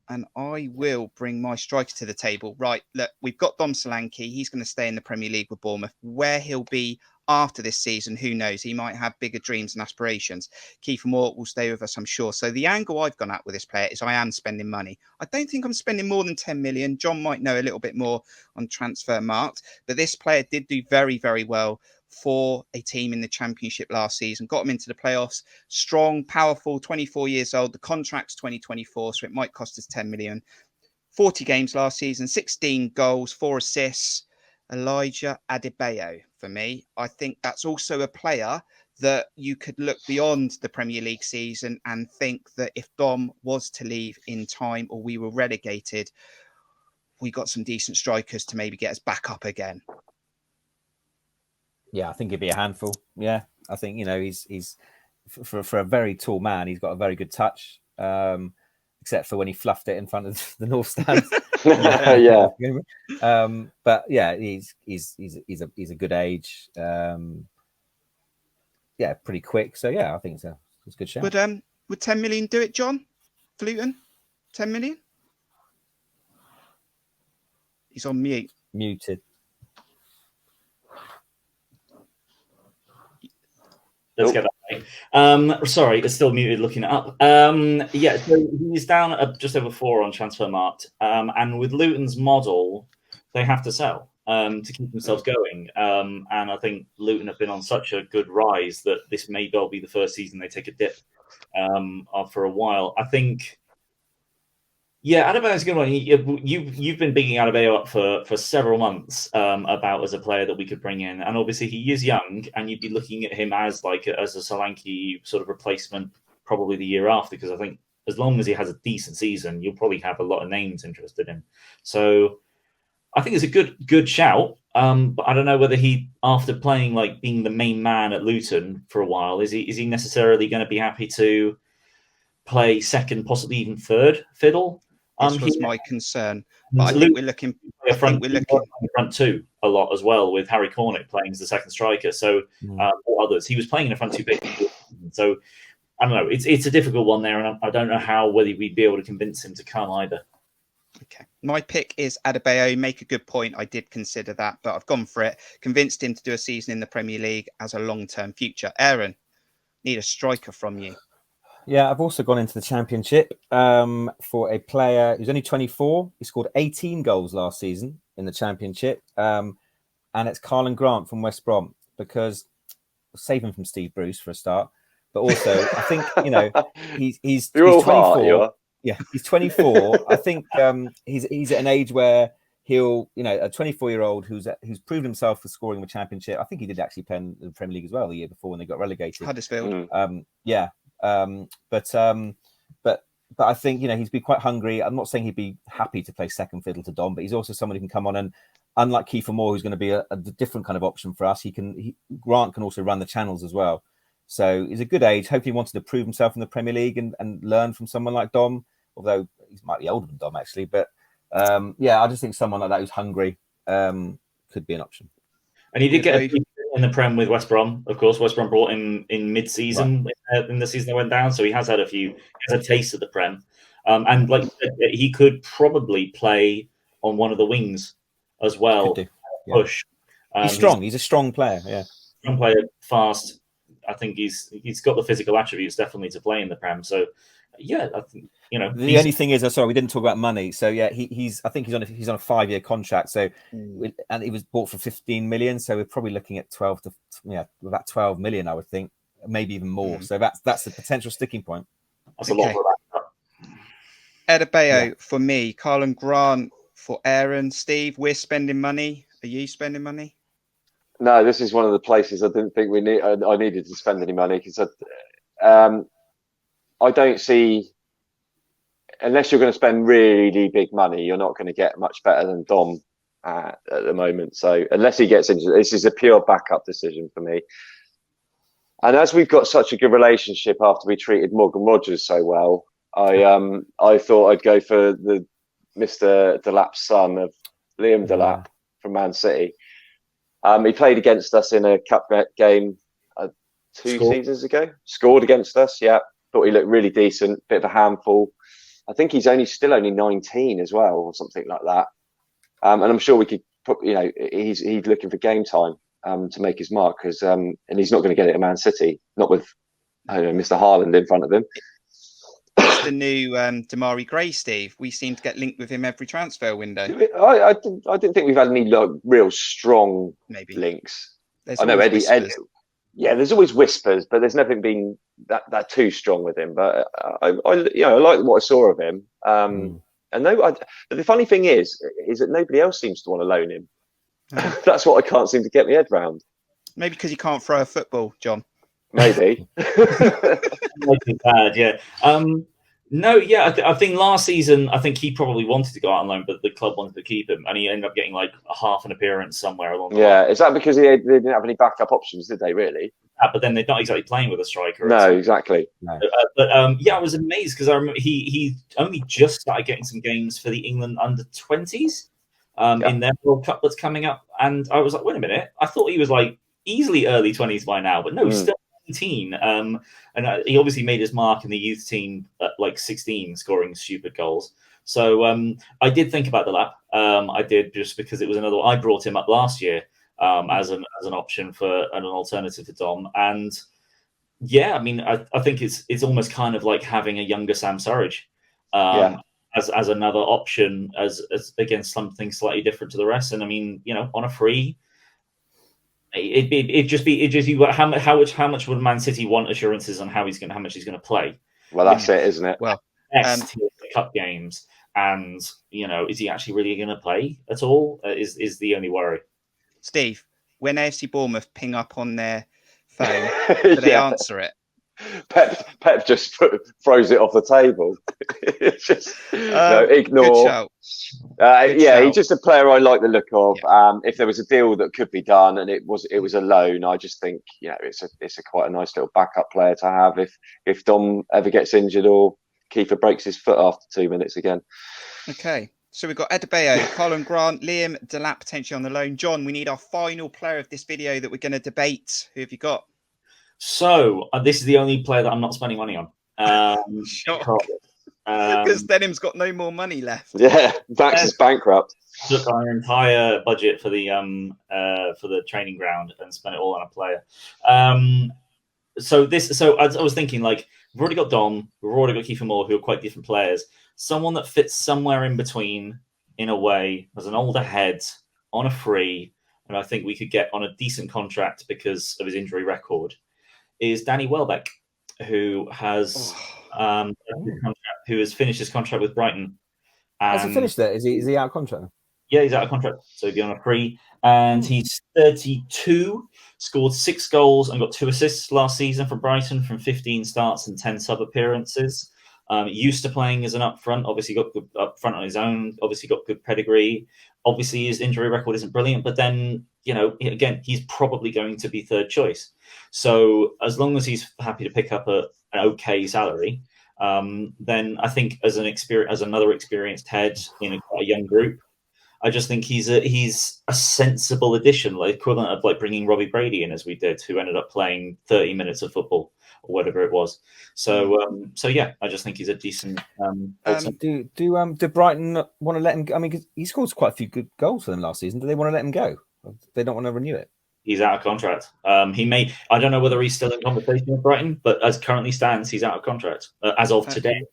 And I will bring my striker to the table. Right, look, we've got Dom Solanke. He's going to stay in the Premier League with Bournemouth. Where he'll be after this season, who knows? He might have bigger dreams and aspirations. Kiefer Moore will stay with us, I'm sure. So the angle I've gone at with this player is I am spending money. I don't think I'm spending more than 10 million. John might know a little bit more on transfer marked, but this player did do very, very well for a team in the Championship last season, got him into the playoffs, strong, powerful, 24 years old. The contract's 2024, so it might cost us 10 million. 40 games last season, 16 goals, 4 assists. Elijah Adebayo for me. I think that's also a player that you could look beyond the Premier League season and think that if Dom was to leave in time or we were relegated, we got some decent strikers to maybe get us back up again. Yeah, I think he'd be a handful. Yeah, I think, he's for a very tall man, he's got a very good touch. Except for when he fluffed it in front of the North Stand. Yeah. But yeah, he's a good age. Yeah, pretty quick. So yeah, I think it's a good shout. Would 10 million do it, John? For Luton? 10 million? He's on mute. Muted. Let's get that right. Sorry, it's still muted looking it up. Yeah, so he's down at just over 4 on Transfermarkt. And with Luton's model, they have to sell to keep themselves going. And I think Luton have been on such a good rise that this may well be the first season they take a dip for a while. I think, yeah, Adebayo's a good one. You've been bigging Adebayo up for several months about as a player that we could bring in, and obviously he is young, and you'd be looking at him as a Solanke sort of replacement probably the year after, because I think as long as he has a decent season, you'll probably have a lot of names interested in. So I think it's a good shout. But I don't know whether he, after playing being the main man at Luton for a while, is he necessarily going to be happy to play second, possibly even third fiddle? This was my concern, but I think we're looking. Front two a lot as well, with Harry Cornick playing as the second striker. So or others, he was playing in a front two big. So I don't know. It's a difficult one there, and I don't know whether we'd be able to convince him to come either. Okay, my pick is Adebayo. Make a good point. I did consider that, but I've gone for it. Convinced him to do a season in the Premier League as a long-term future. Aaron, need a striker from you. Yeah, I've also gone into the Championship for a player who's only 24. He scored 18 goals last season in the Championship. And it's Karlan Grant from West Brom, because save him from Steve Bruce for a start. But also, I think, he's 24. Yeah, he's 24. I think he's at an age where he'll, a 24-year-old who's proved himself for scoring the Championship. I think he did actually play in the Premier League as well the year before when they got relegated. Huddersfield. But I think he's been quite hungry. I'm not saying he'd be happy to play second fiddle to Dom, but he's also someone who can come on, and unlike Kiefer Moore, who's going to be a different kind of option for us, Grant can also run the channels as well. So he's a good age. Hopefully he wanted to prove himself in the Premier League and learn from someone like Dom, although he might be older than Dom actually. But I just think someone like that who's hungry could be an option. And he did get in the Prem with West Brom, of course. West Brom brought him in mid-season, in the season that went down, so he has had a taste of the Prem. And he could probably play on one of the wings as well. Push. He's strong. He's a strong player. Yeah, strong player, fast. I think he's got the physical attributes definitely to play in the Prem. So yeah, I think the only thing is, sorry, we didn't talk about money. So yeah, he's on a 5-year contract. So and he was bought for 15 million. So we're probably looking at about 12 million, I would think, maybe even more. So that's the potential sticking point. That's a lot for that. Adebayo for me, Karlan Grant for Aaron, Steve. We're spending money. Are you spending money? No, this is one of the places I didn't think I needed to spend any money, because I don't see, unless you're going to spend really big money, you're not going to get much better than Dom at the moment. So unless he gets injured, this is a pure backup decision for me. And as we've got such a good relationship after we treated Morgan Rogers so well, I thought I'd go for the Mr. Delap's son of Liam Delap from Man City. He played against us in a cup game 2 seasons ago. Scored against us, yeah. Thought he looked really decent, bit of a handful. I think he's still only 19 as well, or something like that. And I'm sure we could put, he's looking for game time. to make his mark, because and he's not going to get it at Man City, not with Mr. Haaland in front of him. It's the new Damari Gray, Steve. We seem to get linked with him every transfer window. I didn't think we've had any real strong links. There's I know Eddie. Yeah, there's always whispers, but there's never been that too strong with him. But I like what I saw of him. And but the funny thing is that nobody else seems to want to loan him. That's what I can't seem to get my head round. Maybe because he can't throw a football, John. Maybe. Might be bad, yeah. I think last season, I think he probably wanted to go out on loan, but the club wanted to keep him, and he ended up getting like a half an appearance somewhere along the line. Is that because they didn't have any backup options, did they really? But then they're not exactly playing with a striker. No, exactly. No. I was amazed because I remember he only just started getting some games for the England under-20s in their World Cup that's coming up, and I was like, wait a minute, I thought he was like easily early 20s by now, but no, he's still 19. And he obviously made his mark in the youth team at like 16, scoring stupid goals. So I did think about the lap. I did, just because it was another. I brought him up last year as an option for an alternative to Dom, and I mean, I think it's almost kind of like having a younger Sam Surridge as another option as against something slightly different to the rest. And I mean, on a free. It'd just be how much would Man City want assurances on how much he's going to play? Well, that's it, isn't it? Well, cup games, and is he actually really going to play at all? Is the only worry. Steve, when AFC Bournemouth ping up on their phone, do they answer it? Pep just throws it off the table. It's just ignore. He's just a player I like the look of. If there was a deal that could be done and it was a loan, I just think it's a quite a nice little backup player to have if Dom ever gets injured or Kiefer breaks his foot after 2 minutes again. Okay. So we've got Adebayo, Colin Grant, Liam Delap potentially on the loan. John, we need our final player of this video that we're going to debate. Who have you got? So this is the only player that I'm not spending money on. Because Denham's got no more money left. Yeah, Max is bankrupt. Took our entire budget for the training ground and spent it all on a player. So I was thinking, like, we've already got Dom, we've already got Kiefer Moore, who are quite different players. Someone that fits somewhere in between, in a way, as an older head on a free, and I think we could get on a decent contract because of his injury record, is Danny Welbeck, who has finished his contract with Brighton. Has he finished that? Is he out of contract? Yeah, he's out of contract, so he'll be on a free. And he's 32, scored 6 goals and got 2 assists last season for Brighton from 15 starts and 10 sub appearances. Used to playing as an up front, obviously got good up front on his own, obviously got good pedigree. Obviously his injury record isn't brilliant, but then, again, he's probably going to be third choice. So as long as he's happy to pick up an okay salary, then I think as another experienced head in a young group, I just think he's a sensible addition, like equivalent of like bringing Robbie Brady in as we did, who ended up playing 30 minutes of football or whatever it was. So I just think he's a decent. Do Brighton want to let him go? I mean, 'cause he scored quite a few good goals for them last season. Do they want to let him go? They don't want to renew it. He's out of contract. He may. I don't know whether he's still in conversation with Brighton, but as currently stands, he's out of contract as of today.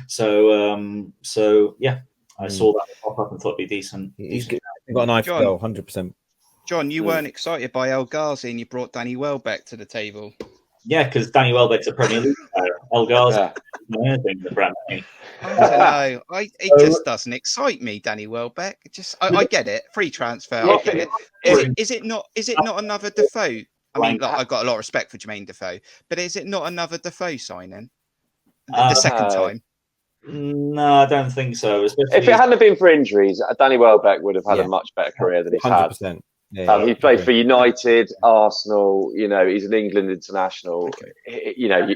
So yeah. I saw that pop up and thought it'd be decent. He's got a nice goal, 100%. John, you weren't excited by El Ghazi and you brought Danny Welbeck to the table. Yeah, because Danny Welbeck's a Premier League player. El Ghazi anything the brand name. I don't know. It just doesn't excite me, Danny Welbeck. I get it. Free transfer. I get it. Is it not another Defoe? I mean, I've got a lot of respect for Jermaine Defoe, but is it not another Defoe signing? The second time? No, I don't think so. Especially if it hadn't been for injuries, Danny Welbeck would have had a much better career than he's 100%. had. He played for United, Arsenal. He's an England international. Okay. I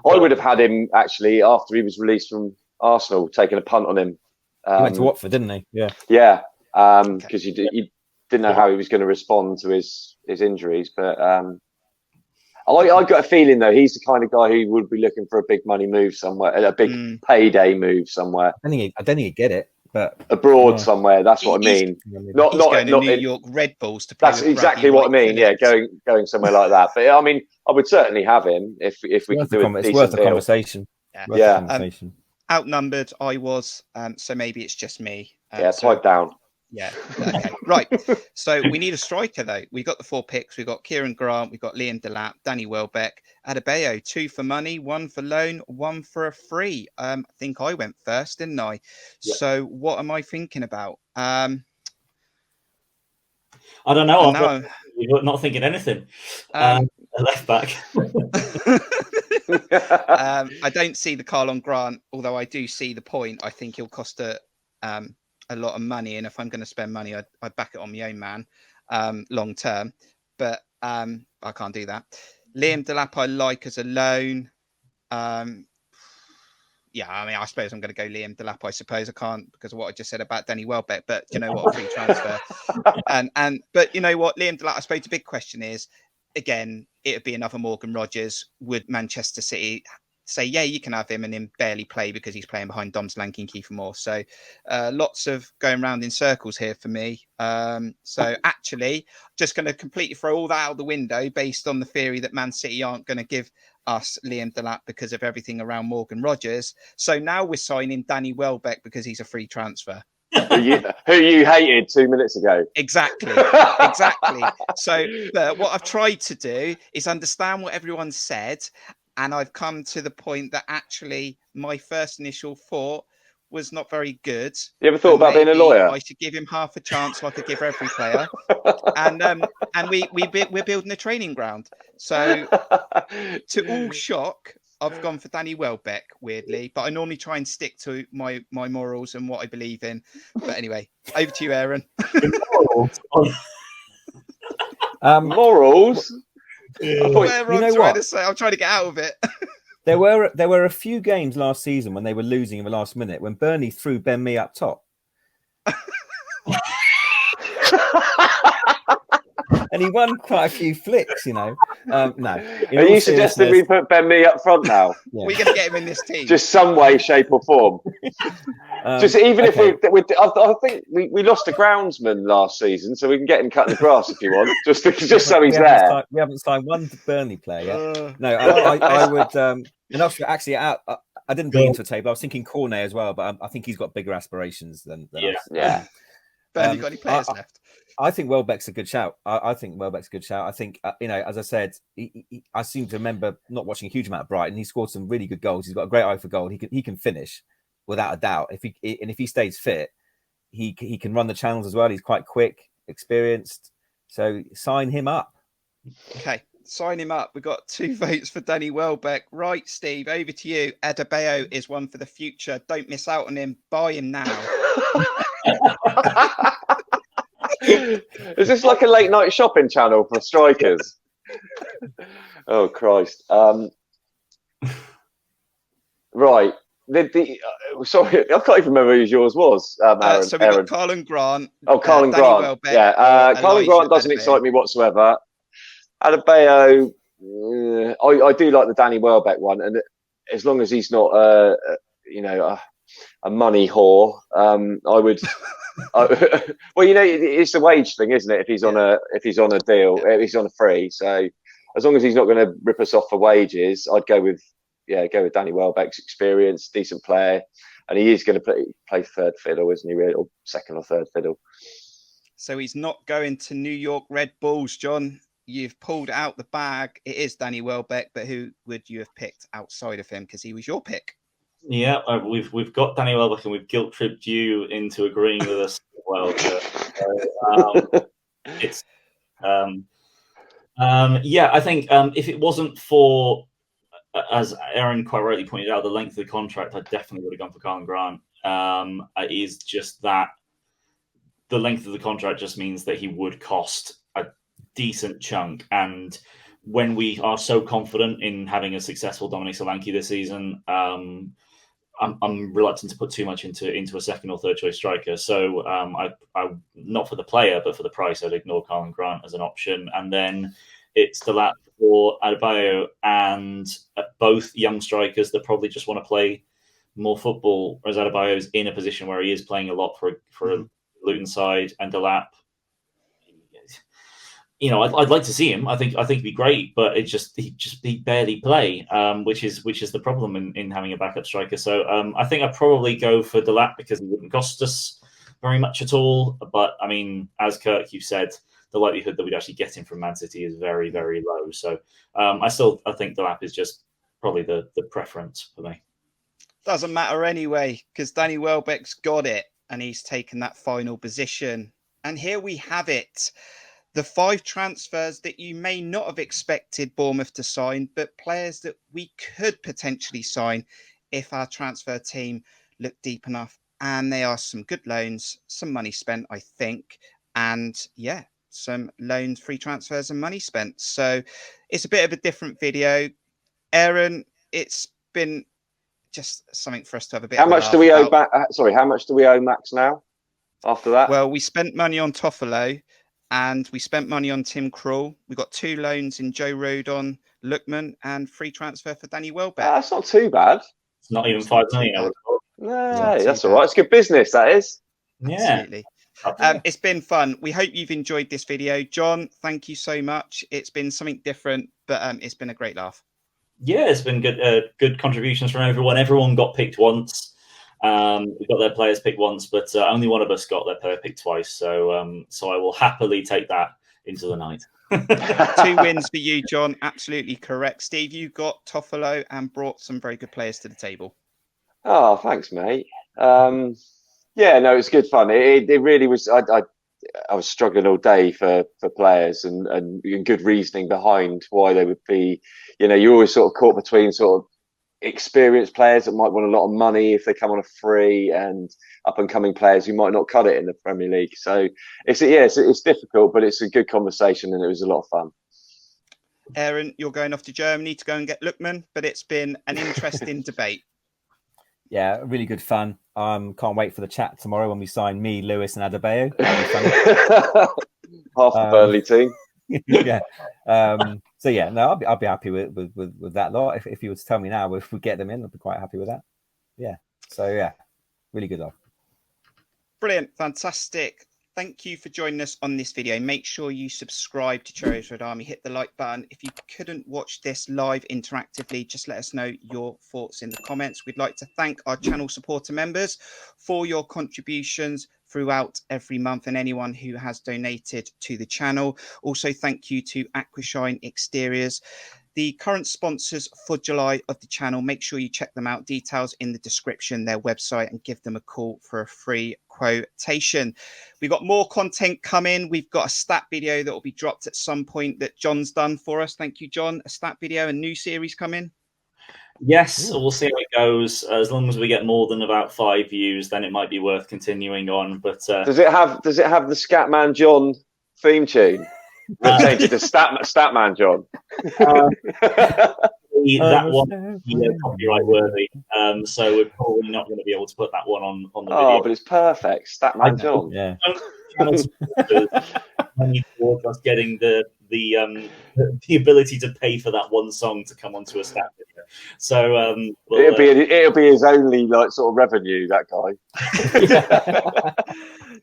would have had him actually after he was released from Arsenal, taking a punt on him. He went to Watford, didn't he? Yeah. Yeah, because you didn't know how he was going to respond to his injuries, but. I got a feeling though he's the kind of guy who would be looking for a big money move somewhere, a big payday move somewhere. I don't think he'd get it. But abroad somewhere. That's what I mean. Not going to not New in, York Red Bulls to play. That's with exactly Bradley what I mean. White Yeah, Phillips. going somewhere like that. But I mean, I would certainly have him if we could do a it's decent worth the deal. conversation. Yeah. Worth the conversation. Outnumbered, I was. So maybe it's just me. Pipe down. Yeah. Okay. Right. So we need a striker, though. We got the 4 picks. We got Kieran Grant. We got Liam Delap, Danny Welbeck, Adebayo. 2 for money, 1 for loan, 1 for a free. I think I went first, didn't I? Yeah. So what am I thinking about? I don't know. You're not thinking anything. A left back. I don't see the Carlon Grant, although I do see the point. I think he'll cost a lot of money, and if I'm going to spend money, I'd back it on my own man long term. But I can't do that. Liam Delap I like as a loan. Yeah, I mean, I suppose I'm going to go Liam Delap. I suppose I can't because of what I just said about Danny Welbeck. But you know what, a free transfer. But you know what, Liam Delap. I suppose the big question is, again, it would be another Morgan Rogers. Would Manchester City say, yeah, you can have him, and him barely play because he's playing behind Dom Solanke and Kiefer Moore? So lots of going round in circles here for me. So actually, just going to completely throw all that out the window based on the theory that Man City aren't going to give us Liam Delap because of everything around Morgan Rogers. So now we're signing Danny Welbeck because he's a free transfer. who you hated 2 minutes ago. Exactly. So what I've tried to do is understand what everyone said, and I've come to the point that actually my first initial thought was not very good. You ever thought about being a lawyer? I should give him half a chance like I give every player. And we're building a training ground. So to all shock, I've gone for Danny Welbeck, weirdly, but I normally try and stick to my morals and what I believe in. But anyway, over to you, Aaron. Morals? I'm trying to get out of it. There were a few games last season when they were losing in the last minute when Burnley threw Ben Mee up top. And he won quite a few flicks, No. Are you suggesting we put Ben Mee up front now? Yeah. We're going to get him in this team. Just some way, shape or form. If I think we lost a groundsman last season, so we can get him cutting the grass if you want, just so he's there. We haven't signed one Burnley player yet. No, I would. And actually, I didn't bring him to the table. I was thinking Cornet as well, but I think he's got bigger aspirations than us. Yeah. Burnley got any players left? I think Welbeck's a good shout. I think Welbeck's a good shout. I think, as I said, I seem to remember not watching a huge amount of Brighton. He scored some really good goals. He's got a great eye for goal. He can finish without a doubt. If he stays fit, he can run the channels as well. He's quite quick, experienced. So sign him up. Okay, sign him up. We've got 2 votes for Danny Welbeck. Right, Steve, over to you. Adebayo is one for the future. Don't miss out on him. Buy him now. Is this like a late night shopping channel for strikers? Oh Christ! Right. Sorry, I can't even remember who yours was. Aaron, so we got Carlon Grant. Carlon Grant. Welbeck, Carlon Grant doesn't excite me whatsoever. Adebayo, I do like the Danny Welbeck one, and as long as he's not a money whore, I would. Well, it's the wage thing, isn't it? If he's on a deal, if he's on a free, so as long as he's not going to rip us off for wages, I'd go with Danny Welbeck's experience, decent player, and he is going to play third fiddle, isn't he? Really, or second or third fiddle. So he's not going to New York Red Bulls, John. You've pulled out the bag. It is Danny Welbeck, but who would you have picked outside of him? Because he was your pick. Yeah, we've got Danny Welbeck, and we've guilt-tripped you into agreeing with us as well. I think if it wasn't for, as Aaron quite rightly pointed out, the length of the contract, I definitely would have gone for Carlon Grant. It is just that the length of the contract just means that he would cost a decent chunk, and when we are so confident in having a successful Dominic Solanke this season, I'm reluctant to put too much into a second or third choice striker. So I not for the player, but for the price, I'd ignore Carlon Grant as an option. And then it's Delap or Adebayo, and both young strikers that probably just want to play more football, as Adebayo's in a position where he is playing a lot for a Luton side, and Delap, you know, I'd like to see him. I think he'd be great, but he barely play, which is the problem in having a backup striker. So I think I'd probably go for Delap because he wouldn't cost us very much at all. But I mean, as Kirk, you said, the likelihood that we'd actually get him from Man City is very, very low. So I think Delap is just probably the preference for me. Doesn't matter anyway, because Danny Welbeck's got it and he's taken that final position. And here we have it. The 5 transfers that you may not have expected Bournemouth to sign, but players that we could potentially sign if our transfer team looked deep enough. And they are some good loans, some money spent, I think. And yeah, some loans, free transfers and money spent. So it's a bit of a different video. Aaron, it's been just something for us to have a bit How of a much do we owe back? Sorry, how much do we owe Max now after that? Well, we spent money on Toffolo and we spent money on Tim Krul. We got 2 loans in Joe Rodon, Lookman, and free transfer for Danny Welbeck. That's not too bad. It's not even 5 million. I would have thought. No, that's all right. It's good business, that is. Yeah. Absolutely. It's been fun. We hope you've enjoyed this video. Jon, thank you so much. It's been something different, but it's been a great laugh. Yeah, it's been good contributions from everyone. Everyone got picked once. We got their players picked once, but only one of us got their player picked twice. So I will happily take that into the night. 2 wins for you, Jon. Absolutely correct. Steve, you got Toffolo and brought some very good players to the table. Oh, thanks, mate. Yeah, no, it was good fun. It really was. I was struggling all day for players and good reasoning behind why they would be. You know, you're always sort of caught between sort of experienced players that might want a lot of money if they come on a free, and up and coming players who might not cut it in the Premier League. So it's difficult, but it's a good conversation and it was a lot of fun. Aaron, you're going off to Germany to go and get Lookman, but it's been an interesting debate. Yeah, really good fun. Can't wait for the chat tomorrow when we sign me, Lewis, and Adebayo. Half the Burnley team. Yeah. So yeah, no, I'll be happy with that lot. If you were to tell me now, if we get them in, I'd be quite happy with that. Yeah. So yeah, really good lot. Brilliant, fantastic. Thank you for joining us on this video. Make sure you subscribe to Cherries Red Army. Hit the like button. If you couldn't watch this live interactively, just let us know your thoughts in the comments. We'd like to thank our channel supporter members for your contributions throughout every month and anyone who has donated to the channel. Also, thank you to Aquashine Exteriors, the current sponsors for July of the channel. Make sure you check them out. Details in the description, their website, and give them a call for a free quotation. We've got more content coming. We've got a stat video that will be dropped at some point that Jon's done for us. Thank you, Jon. A stat video, a new series coming. Yes, we'll see how it goes. As long as we get more than about 5 views, then it might be worth continuing on. But does it have the Scatman John theme tune? We'll change it to Statman John. That one is copyright worthy, so we're probably not going to be able to put that one on the video. Oh, but it's perfect, Statman John. Yeah. Towards us getting the ability to pay for that one song to come onto a stat video. So it'll be his only sort of revenue, that guy.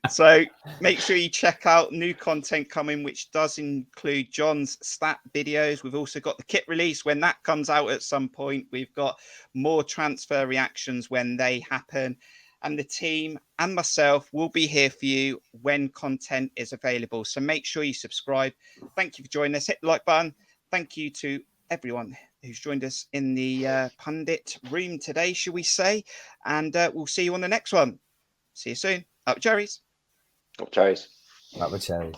So make sure you check out new content coming, which does include Jon's stat videos. We've also got the kit release when that comes out at some point. We've got more transfer reactions when they happen. And the team and myself will be here for you when content is available. So make sure you subscribe. Thank you for joining us. Hit the like button. Thank you to everyone who's joined us in the pundit room today, shall we say. And we'll see you on the next one. See you soon. Up Cherries. Up Cherries. Up the Cherries.